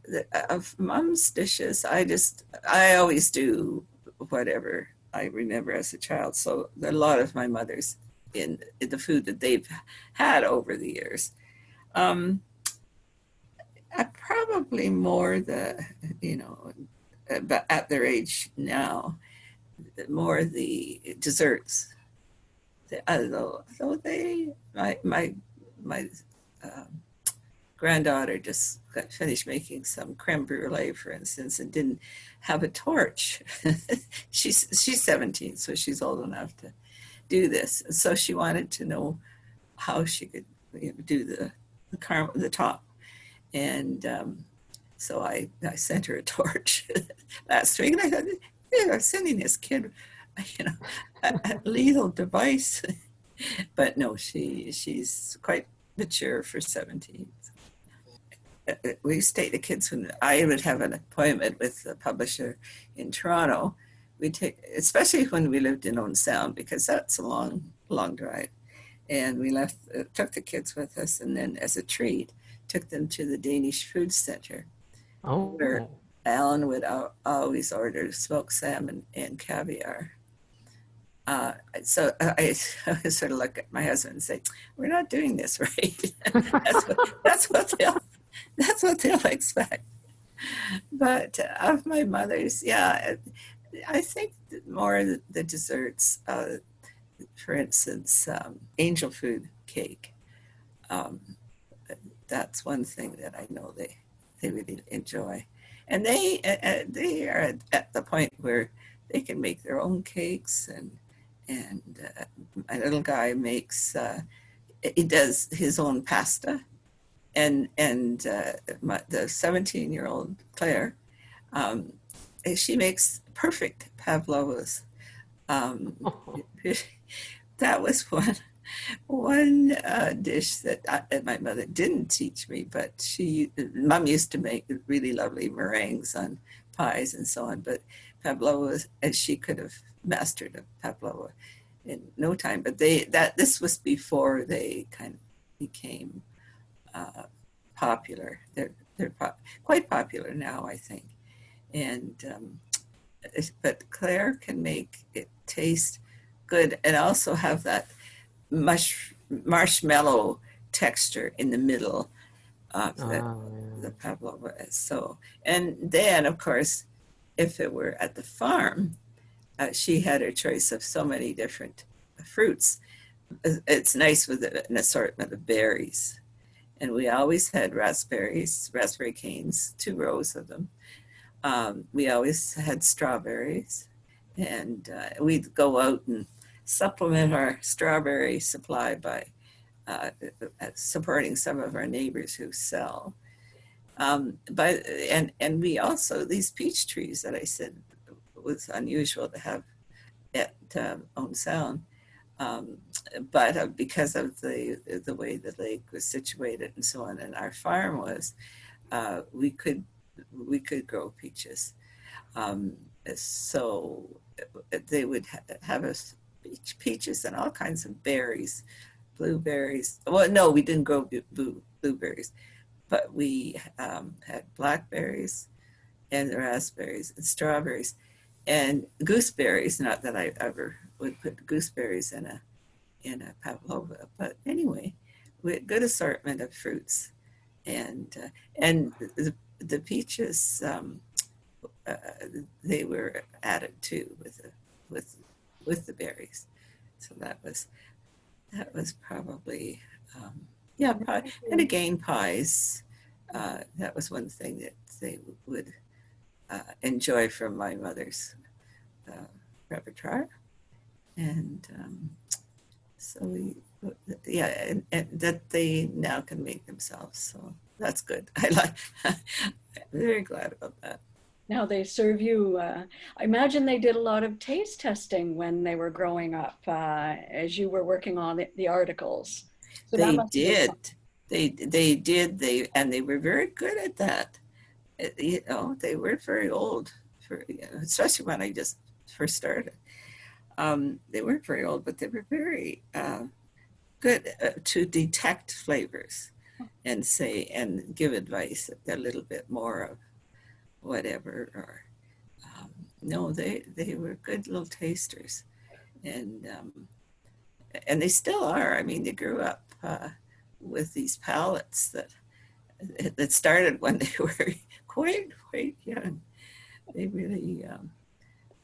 of mom's dishes, I always do whatever I remember as a child. So a lot of my mother's in the food that they've had over the years. I probably more but at their age now, more the desserts. Although my granddaughter just got finished making some creme brulee, for instance, and didn't have a torch. she's 17, so she's old enough to do this. So she wanted to know how she could do the top, and so I sent her a torch last week, and I thought, I'm sending this kid, a lethal device. But no, she's quite mature for 17. We used to take the kids when I would have an appointment with the publisher in Toronto. We take, especially when we lived in Owen Sound, because that's a long drive. And we took the kids with us, and then as a treat, took them to the Danish Food Center, where Alan would always order smoked salmon and caviar. So I sort of look at my husband and say, "We're not doing this right." that's what they'll expect. But of my mother's, yeah, I think more the desserts. For instance, angel food cake. That's one thing that I know they really enjoy, and they are at the point where they can make their own cakes, and my little guy makes he does his own pasta, and the 17-year-old Claire, she makes perfect pavlovas. That was one dish that my mother didn't teach me, but Mom used to make really lovely meringues on pies and so on, but pavlova, she could have mastered a pavlova in no time. But this was before they kind of became popular. They're quite popular now, I think. And but Claire can make it taste good and also have that marshmallow texture in the middle of the pavlova. So, and then of course, if it were at the farm, she had her choice of so many different fruits. It's nice with an assortment of berries. And we always had raspberries, raspberry canes, 2 rows of them. We always had strawberries, and we'd go out and supplement our strawberry supply by supporting some of our neighbors who sell. And we also, these peach trees that I said was unusual to have at Owen Sound, but because of the way the lake was situated and so on, and our farm was, we could grow peaches. So they would have us peaches and all kinds of berries, blueberries. Well, no, we didn't grow blueberries, but we had blackberries and raspberries and strawberries and gooseberries. Not that I ever would put gooseberries in a pavlova, but anyway, we had good assortment of fruits, and the peaches, they were added to with the berries. So that was probably pie. And again, pies. That was one thing that they would enjoy from my mother's repertoire, and so and that they now can make themselves. So that's good. I'm very glad about that. Now they serve you, I imagine they did a lot of taste testing when they were growing up, as you were working on the articles. So they did. They did. They were very good at that. You know, they weren't very old, especially when I just first started. They weren't very old, but they were very good to detect flavors and give advice a little bit more of whatever. Or no, they were good little tasters, and they still are. I mean, they grew up with these palates that started when they were quite young. They really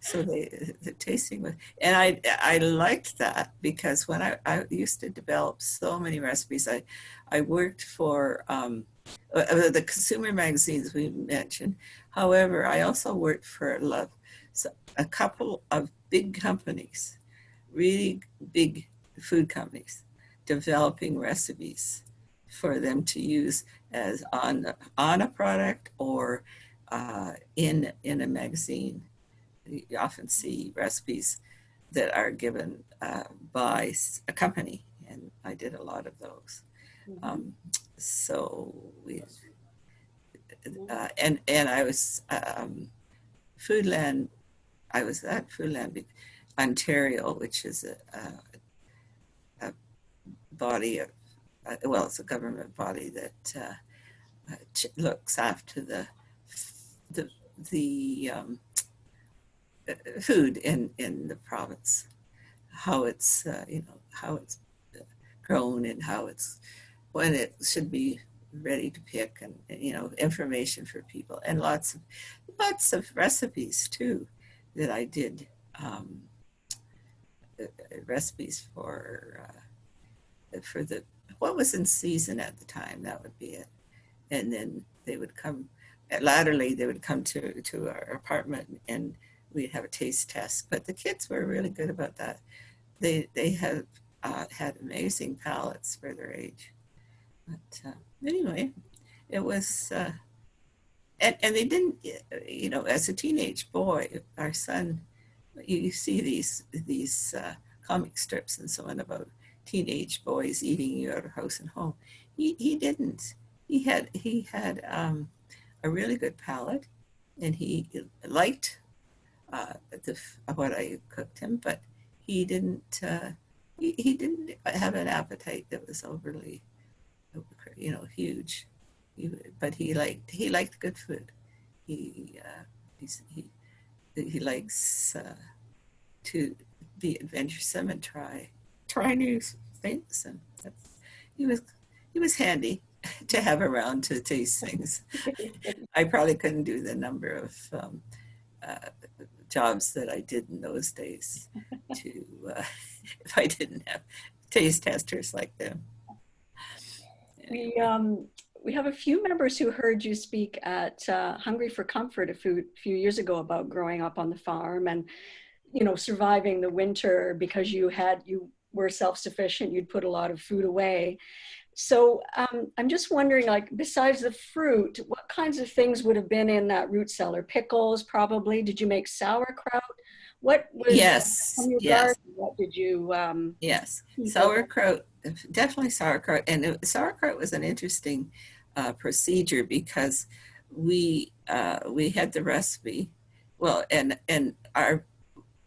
so the tasting was, and I liked that, because when I used to develop so many recipes, I worked for the consumer magazines we mentioned. However, I also worked for a couple of big companies, really big food companies, developing recipes for them to use as on a product or in a magazine. You often see recipes that are given by a company, and I did a lot of those. So we and I was Foodland. I was at Foodland Ontario, which is a body of it's a government body that looks after the food in the province, how it's how it's grown and how it's when it should be ready to pick, and information for people, and lots of recipes too that I did, recipes for the what was in season at the time. That would be it. And then they would come latterly. They would come to our apartment, and we'd have a taste test. But the kids were really good about that. They have had amazing palates for their age. But anyway, it was, and they didn't, as a teenage boy, our son, you see these comic strips and so on about teenage boys eating you out of house and home. He didn't. He had a really good palate, and he liked what I cooked him, but he didn't. He didn't have an appetite that was overly, huge. But he liked good food. He He likes to be adventuresome and try new things, and he was handy to have around to taste things. I probably couldn't do the number of jobs that I did in those days to if I didn't have taste testers like them. We have a few members who heard you speak at Hungry for Comfort a few years ago about growing up on the farm and, you know, surviving the winter because you were self-sufficient, you'd put a lot of food away. So I'm just wondering, like, besides the fruit, what kinds of things would have been in that root cellar? Pickles, probably. Did you make sauerkraut? What was from your garden? What did you? Yes, sauerkraut, definitely sauerkraut. And sauerkraut was an interesting procedure because we had the recipe. Well, and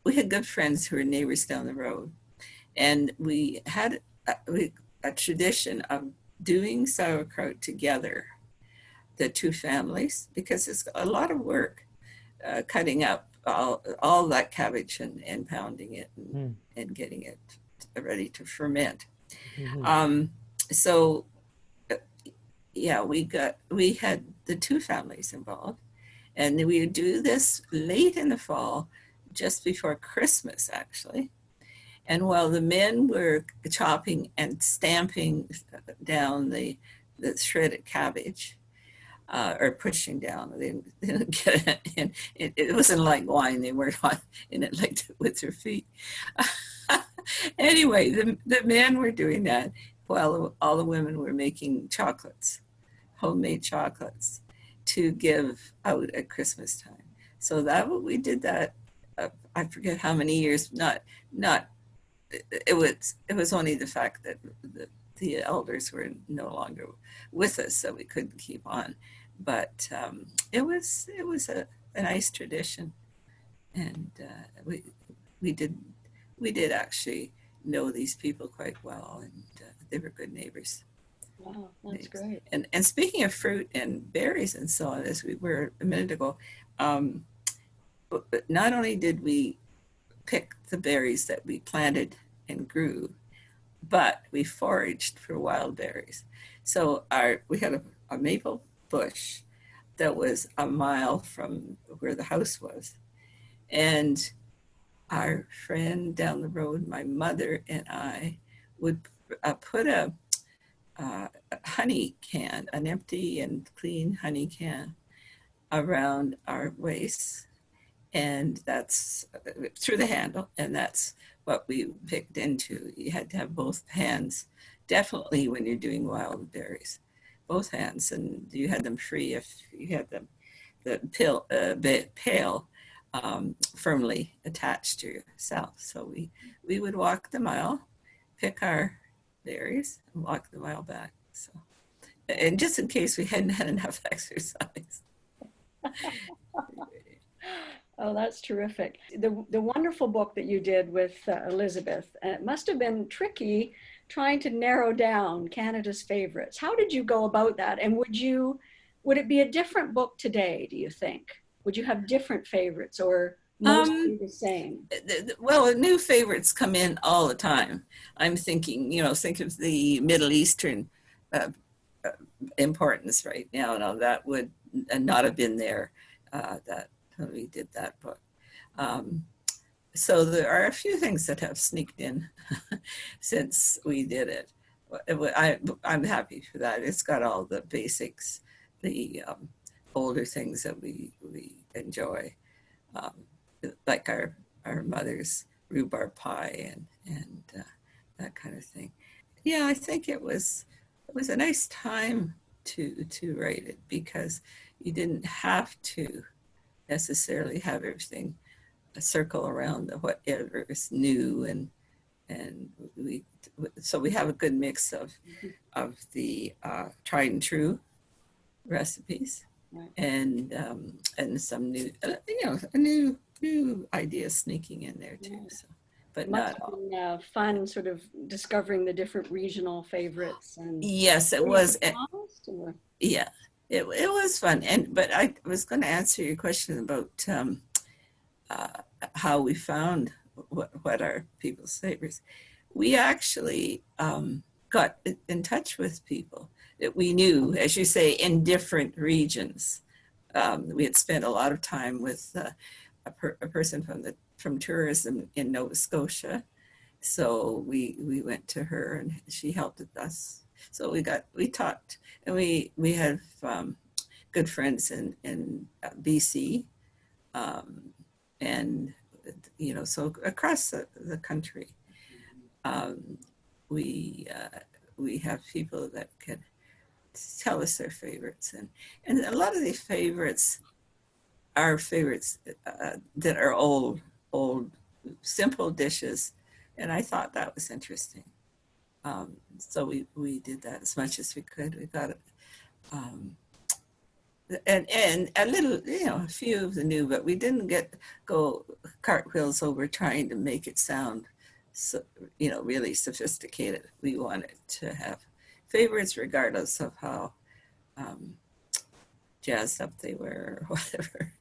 we had good friends who were neighbors down the road, and we had a tradition of doing sauerkraut together, the two families, because it's a lot of work cutting up all that cabbage and pounding it and getting it ready to ferment. So yeah, we had the two families involved, and we would do this late in the fall, just before Christmas, actually. And while the men were chopping and stamping down the shredded cabbage, or pushing down, they didn't get it. And it wasn't like wine; they weren't in it like with their feet. Anyway, the men were doing that while all the women were making chocolates, homemade chocolates, to give out at Christmas time. So we did that. I forget how many years. It was only the fact that the elders were no longer with us, so we couldn't keep on. But it was a nice tradition, and we did actually know these people quite well, and they were good neighbors. Wow, that's great. And speaking of fruit and berries and so on, as we were a minute ago, but not only did we pick the berries that we planted and grew, but we foraged for wild berries. So we had a maple bush that was a mile from where the house was. And our friend down the road, my mother and I, would put a honey can, an empty and clean honey can, around our waists. And that's through the handle, and that's what we picked into. You had to have both hands, definitely when you're doing wild berries, both hands, and you had them free if you had the pail firmly attached to yourself. So we would walk the mile, pick our berries, and walk the mile back. So, and just in case we hadn't had enough exercise. Oh, that's terrific. The wonderful book that you did with Elizabeth, it must have been tricky trying to narrow down Canada's favorites. How did you go about that? And would it be a different book today, do you think? Would you have different favorites or mostly the same? Well, new favorites come in all the time. I'm thinking, think of the Middle Eastern importance right now. Now that would not have been there that when we did that book. So there are a few things that have sneaked in since we did it. I'm happy for that. It's got all the basics, the older things that we enjoy, like our mother's rhubarb pie and that kind of thing. Yeah, I think it was a nice time to write it because you didn't have to necessarily have everything circle around whatever is new, and we have a good mix of the tried and true recipes, right, and some new new ideas sneaking in there too. So, but not all. Been, fun, sort of discovering the different regional favorites. And yes, it was. Yeah, It was fun, but I was going to answer your question about how we found what are people's favorites. We actually got in touch with people that we knew, as you say, in different regions. We had spent a lot of time with a person from tourism in Nova Scotia, so we went to her and she helped us. So we talked, and we have good friends in BC, and so across the country, we have people that can tell us their favorites, and a lot of these favorites are favorites that are old simple dishes, and I thought that was interesting. So we did that as much as we could. We got it. And a little, a few of the new, but we didn't go cartwheels over trying to make it sound, so, really sophisticated. We wanted to have favorites regardless of how jazzed up they were or whatever.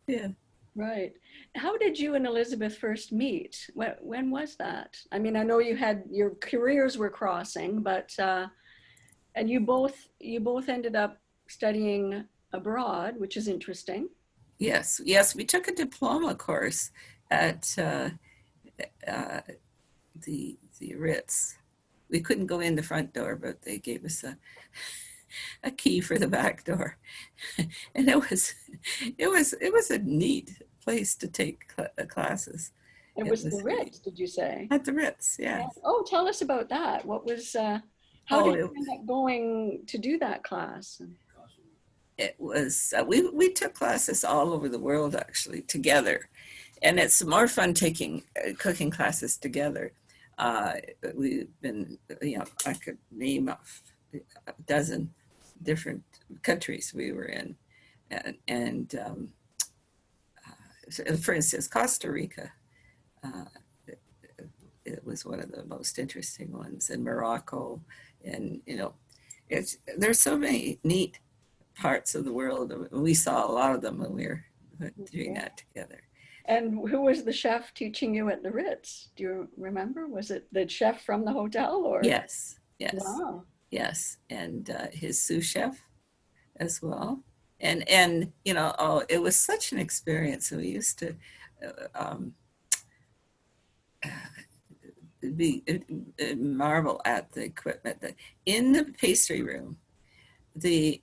Yeah. Right. How did you and Elizabeth first meet? When was that? I mean, I know your careers were crossing, but and you both ended up studying abroad, which is interesting. Yes, we took a diploma course at the Ritz. We couldn't go in the front door, but they gave us a key for the back door, and it was a neat place to take classes. It was the Ritz, did you say? At the Ritz, yeah. Oh, tell us about that. What was how did you end up going to do that class? It was we took classes all over the world actually together, and it's more fun taking cooking classes together. We've been, I could name a dozen different countries we were in, and for instance, Costa Rica. It was one of the most interesting ones, in Morocco, and there's so many neat parts of the world. We saw a lot of them when we were doing that together. And who was the chef teaching you at the Ritz? Do you remember? Was it the chef from the hotel, or? Yes. Wow. Yes, and his sous chef as well. And it was such an experience. We used to marvel at the equipment that in the pastry room, the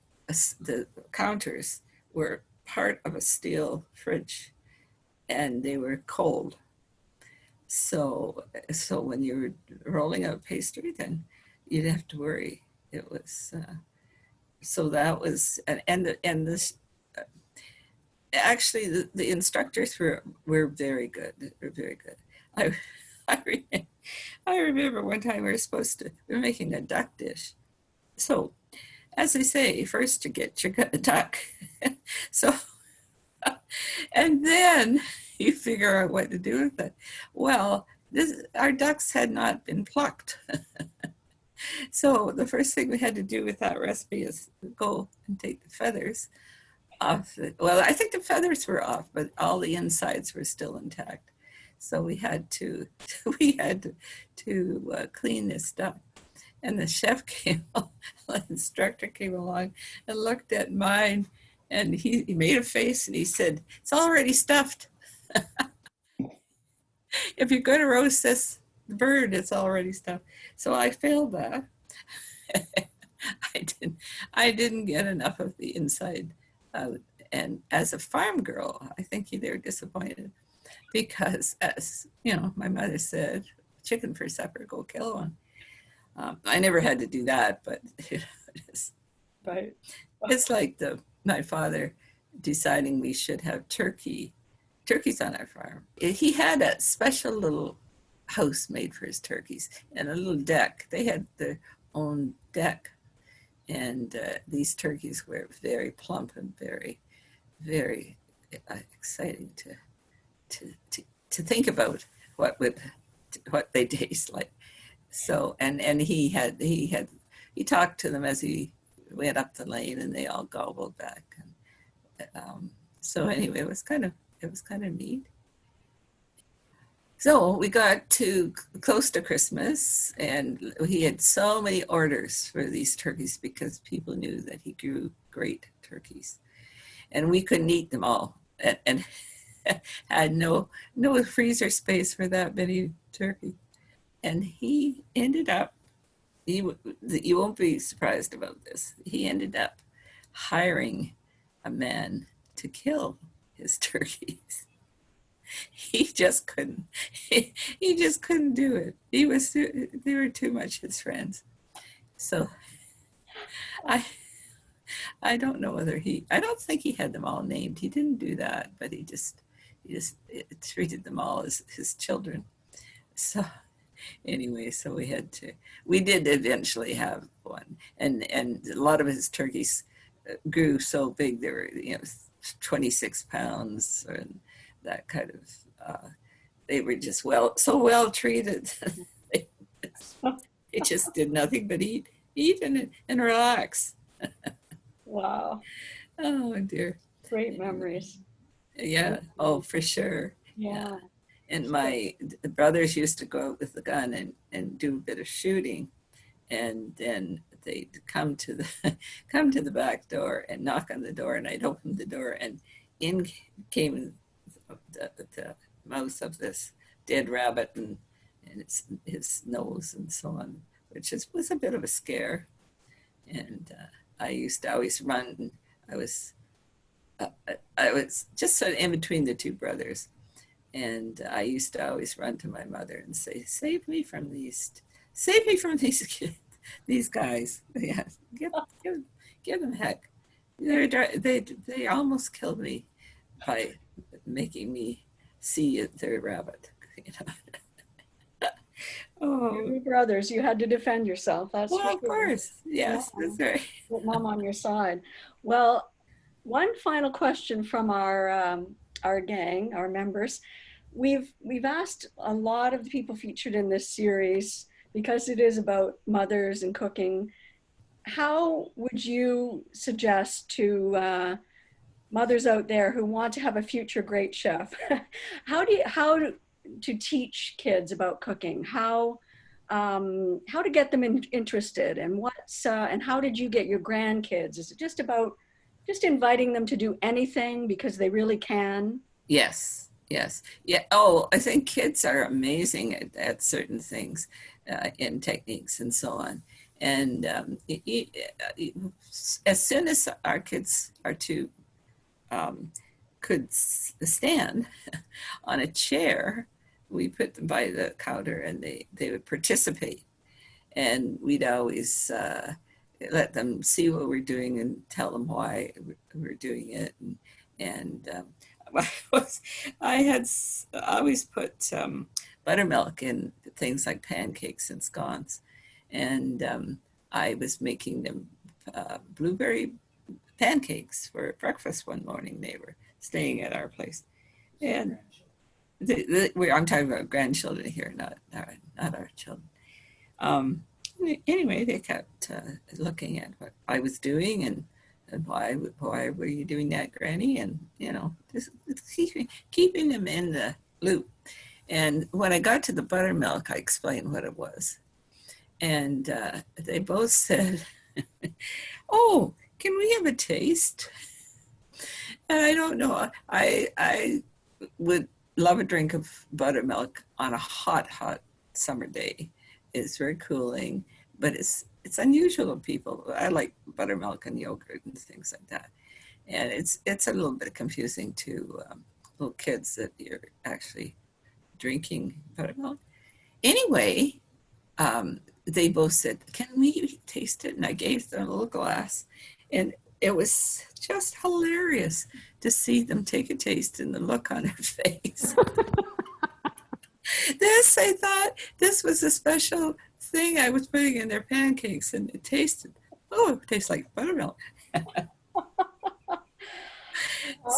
counters were part of a steel fridge, and they were cold. So when you were rolling out pastry, then you'd have to worry. It was so that was and this actually the instructors were very good. They were very good. I remember one time we were making a duck dish. So, as they say, first you get your duck. So, and then you figure out what to do with it. Well, our ducks had not been plucked. So the first thing we had to do with that recipe is go and take the feathers off. Well, I think the feathers were off, but all the insides were still intact. So we had to clean this duck. And the chef the instructor came along and looked at mine, and he made a face and he said, "It's already stuffed. If you're going to roast this bird, it's already stuffed." So I failed that. I didn't get enough of the inside out. And as a farm girl, I think they were disappointed because, as my mother said, chicken for supper, go kill one. I never had to do that, but Right. It's like my father deciding we should have turkeys on our farm. He had a special little house made for his turkeys and a little deck. They had their own deck, and these turkeys were very plump and very, very exciting to think about what they taste like. So and he talked to them as he went up the lane and they all gobbled back. So anyway, it was kind of neat. So we got to close to Christmas, and he had so many orders for these turkeys because people knew that he grew great turkeys, and we couldn't eat them all, and had no freezer space for that many turkey. And he ended up, you won't be surprised about this, he ended up hiring a man to kill his turkeys. He just couldn't. He just couldn't do it. They were too much his friends. So I don't know whether I don't think he had them all named. He didn't do that, but he just treated them all as his children. So anyway, so we did eventually have one, and a lot of his turkeys grew so big, they were 26 pounds and that kind of, they were just so well treated. They just did nothing but eat and relax. Wow. Oh dear. Great memories. Yeah. Oh, for sure. Yeah. And my brothers used to go out with the gun and do a bit of shooting, and then they'd come to the back door and knock on the door, and I'd open the door, and in came the mouth of this dead rabbit and his nose and so on, which was a bit of a scare. And I used to always run. I was just sort of in between the two brothers, and I used to always run to my mother and say, "Save me from these kids, these guys. Yeah, give them heck. They almost killed me by making me see their rabbit." Oh, Your brothers, you had to defend yourself. That's well, of sure. course, yes, Yeah. that's right. With mom on your side. Well, one final question from our gang, our members. We've asked a lot of the people featured in this series, because it is about mothers and cooking. How would you suggest to mothers out there who want to have a future great chef, how to teach kids about cooking? How to get them interested, and and how did you get your grandkids? Is it just about inviting them to do anything because they really can? Yes, yes, yeah. Oh, I think kids are amazing at certain things, in techniques and so on. And as soon as our kids could stand on a chair, we put them by the counter, and they would participate. And we'd always let them see what we're doing and tell them why we're doing it. And I always put buttermilk in things like pancakes and scones. And I was making them blueberry pancakes for breakfast one morning. They were staying at our place. And I'm talking about grandchildren here, not our children. Anyway, they kept looking at what I was doing, and why were you doing that, Granny? And just keeping them in the loop. And when I got to the buttermilk, I explained what it was, and they both said, "Oh, can we have a taste?" And I don't know. I would love a drink of buttermilk on a hot summer day. It's very cooling, but it's unusual to people. I like buttermilk and yogurt and things like that. And it's a little bit confusing to little kids that you're actually drinking buttermilk. Anyway, they both said, "Can we taste it?" And I gave them a little glass. And it was just hilarious to see them take a taste and the look on their face. I thought this was a special thing I was putting in their pancakes, and it tasted, it tastes like buttermilk.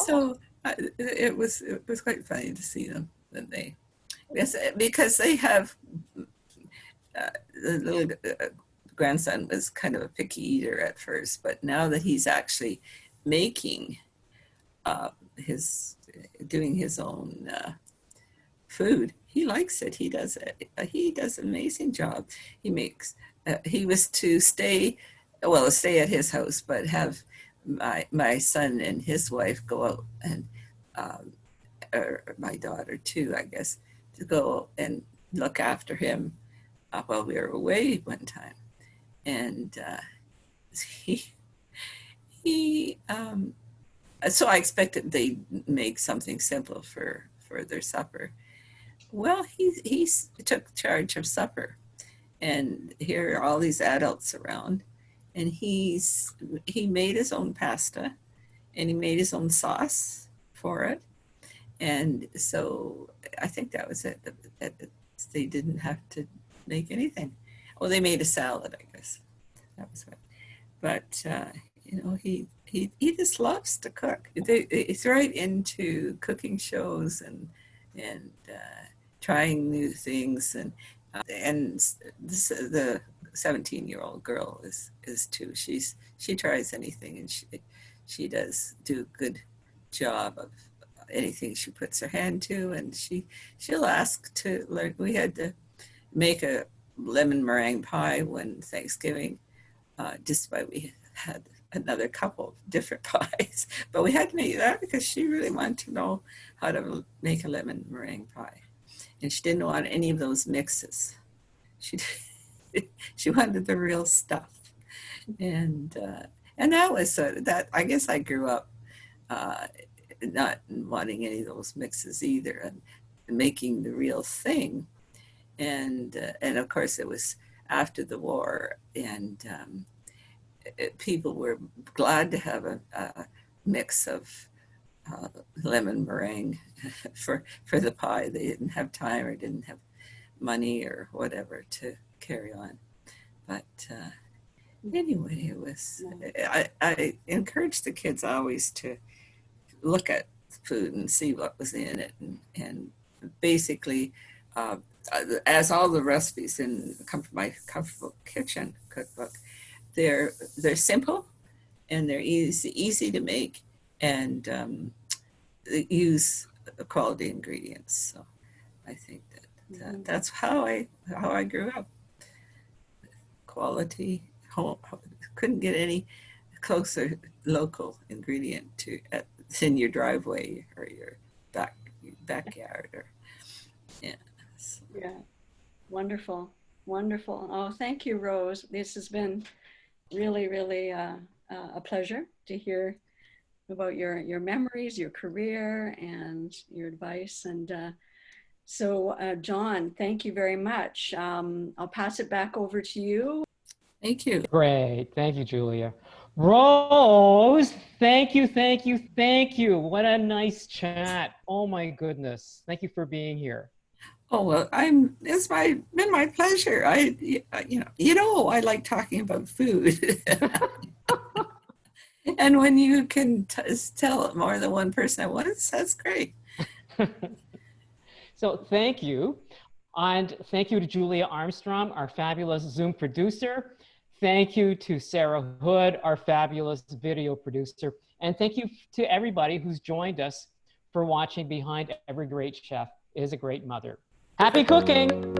So it was quite funny to see them because they have the little grandson was kind of a picky eater at first, but now that he's actually making doing his own food, he likes it. He does it. He does an amazing job. He makes. He was to stay at his house, but have my son and his wife go out and, or my daughter too, I guess, to go and look after him while we were away one time. And so I expected they'd make something simple for their supper. Well, he took charge of supper, and here are all these adults around, and he made his own pasta, and he made his own sauce for it, and so I think that was it. They didn't have to make anything. Oh, they made a salad, I guess. That was it. But you know, he just loves to cook. He's right into cooking shows and trying new things, and the 17-year-old girl is too. She tries anything, and she does do a good job of anything she puts her hand to, and she'll ask to learn. We had to make a lemon meringue pie one Thanksgiving, just by we had another couple of different pies, but we had to make that because she really wanted to know how to make a lemon meringue pie, and she didn't want any of those mixes. She wanted the real stuff, and that was that. I guess I grew up not wanting any of those mixes either, and making the real thing, and of course it was after the war, and people were glad to have a mix of lemon meringue for the pie. They didn't have time or didn't have money or whatever to carry on. But anyway, it was. I encourage the kids always to look at food and see what was in it, and basically, as all the recipes in my Comfortable Kitchen cookbook, they're simple, and they're easy to make, and use quality ingredients. So I think that's how I grew up. Quality, home, couldn't get any closer local ingredient to in your driveway or your backyard, or yeah. So. Yeah, wonderful. Oh, thank you, Rose. This has been really, really a pleasure to hear about your memories, your career, and your advice. And so, John, thank you very much. I'll pass it back over to you. Thank you. Great. Thank you, Julia. Rose, thank you. What a nice chat. Oh my goodness. Thank you for being here. Oh, well, it's been my pleasure. I like talking about food. And when you can tell more than one person at once, that's great. So thank you. And thank you to Julia Armstrong, our fabulous Zoom producer. Thank you to Sarah Hood, our fabulous video producer. And thank you to everybody who's joined us for watching Behind Every Great Chef is a Great Mother. Happy cooking!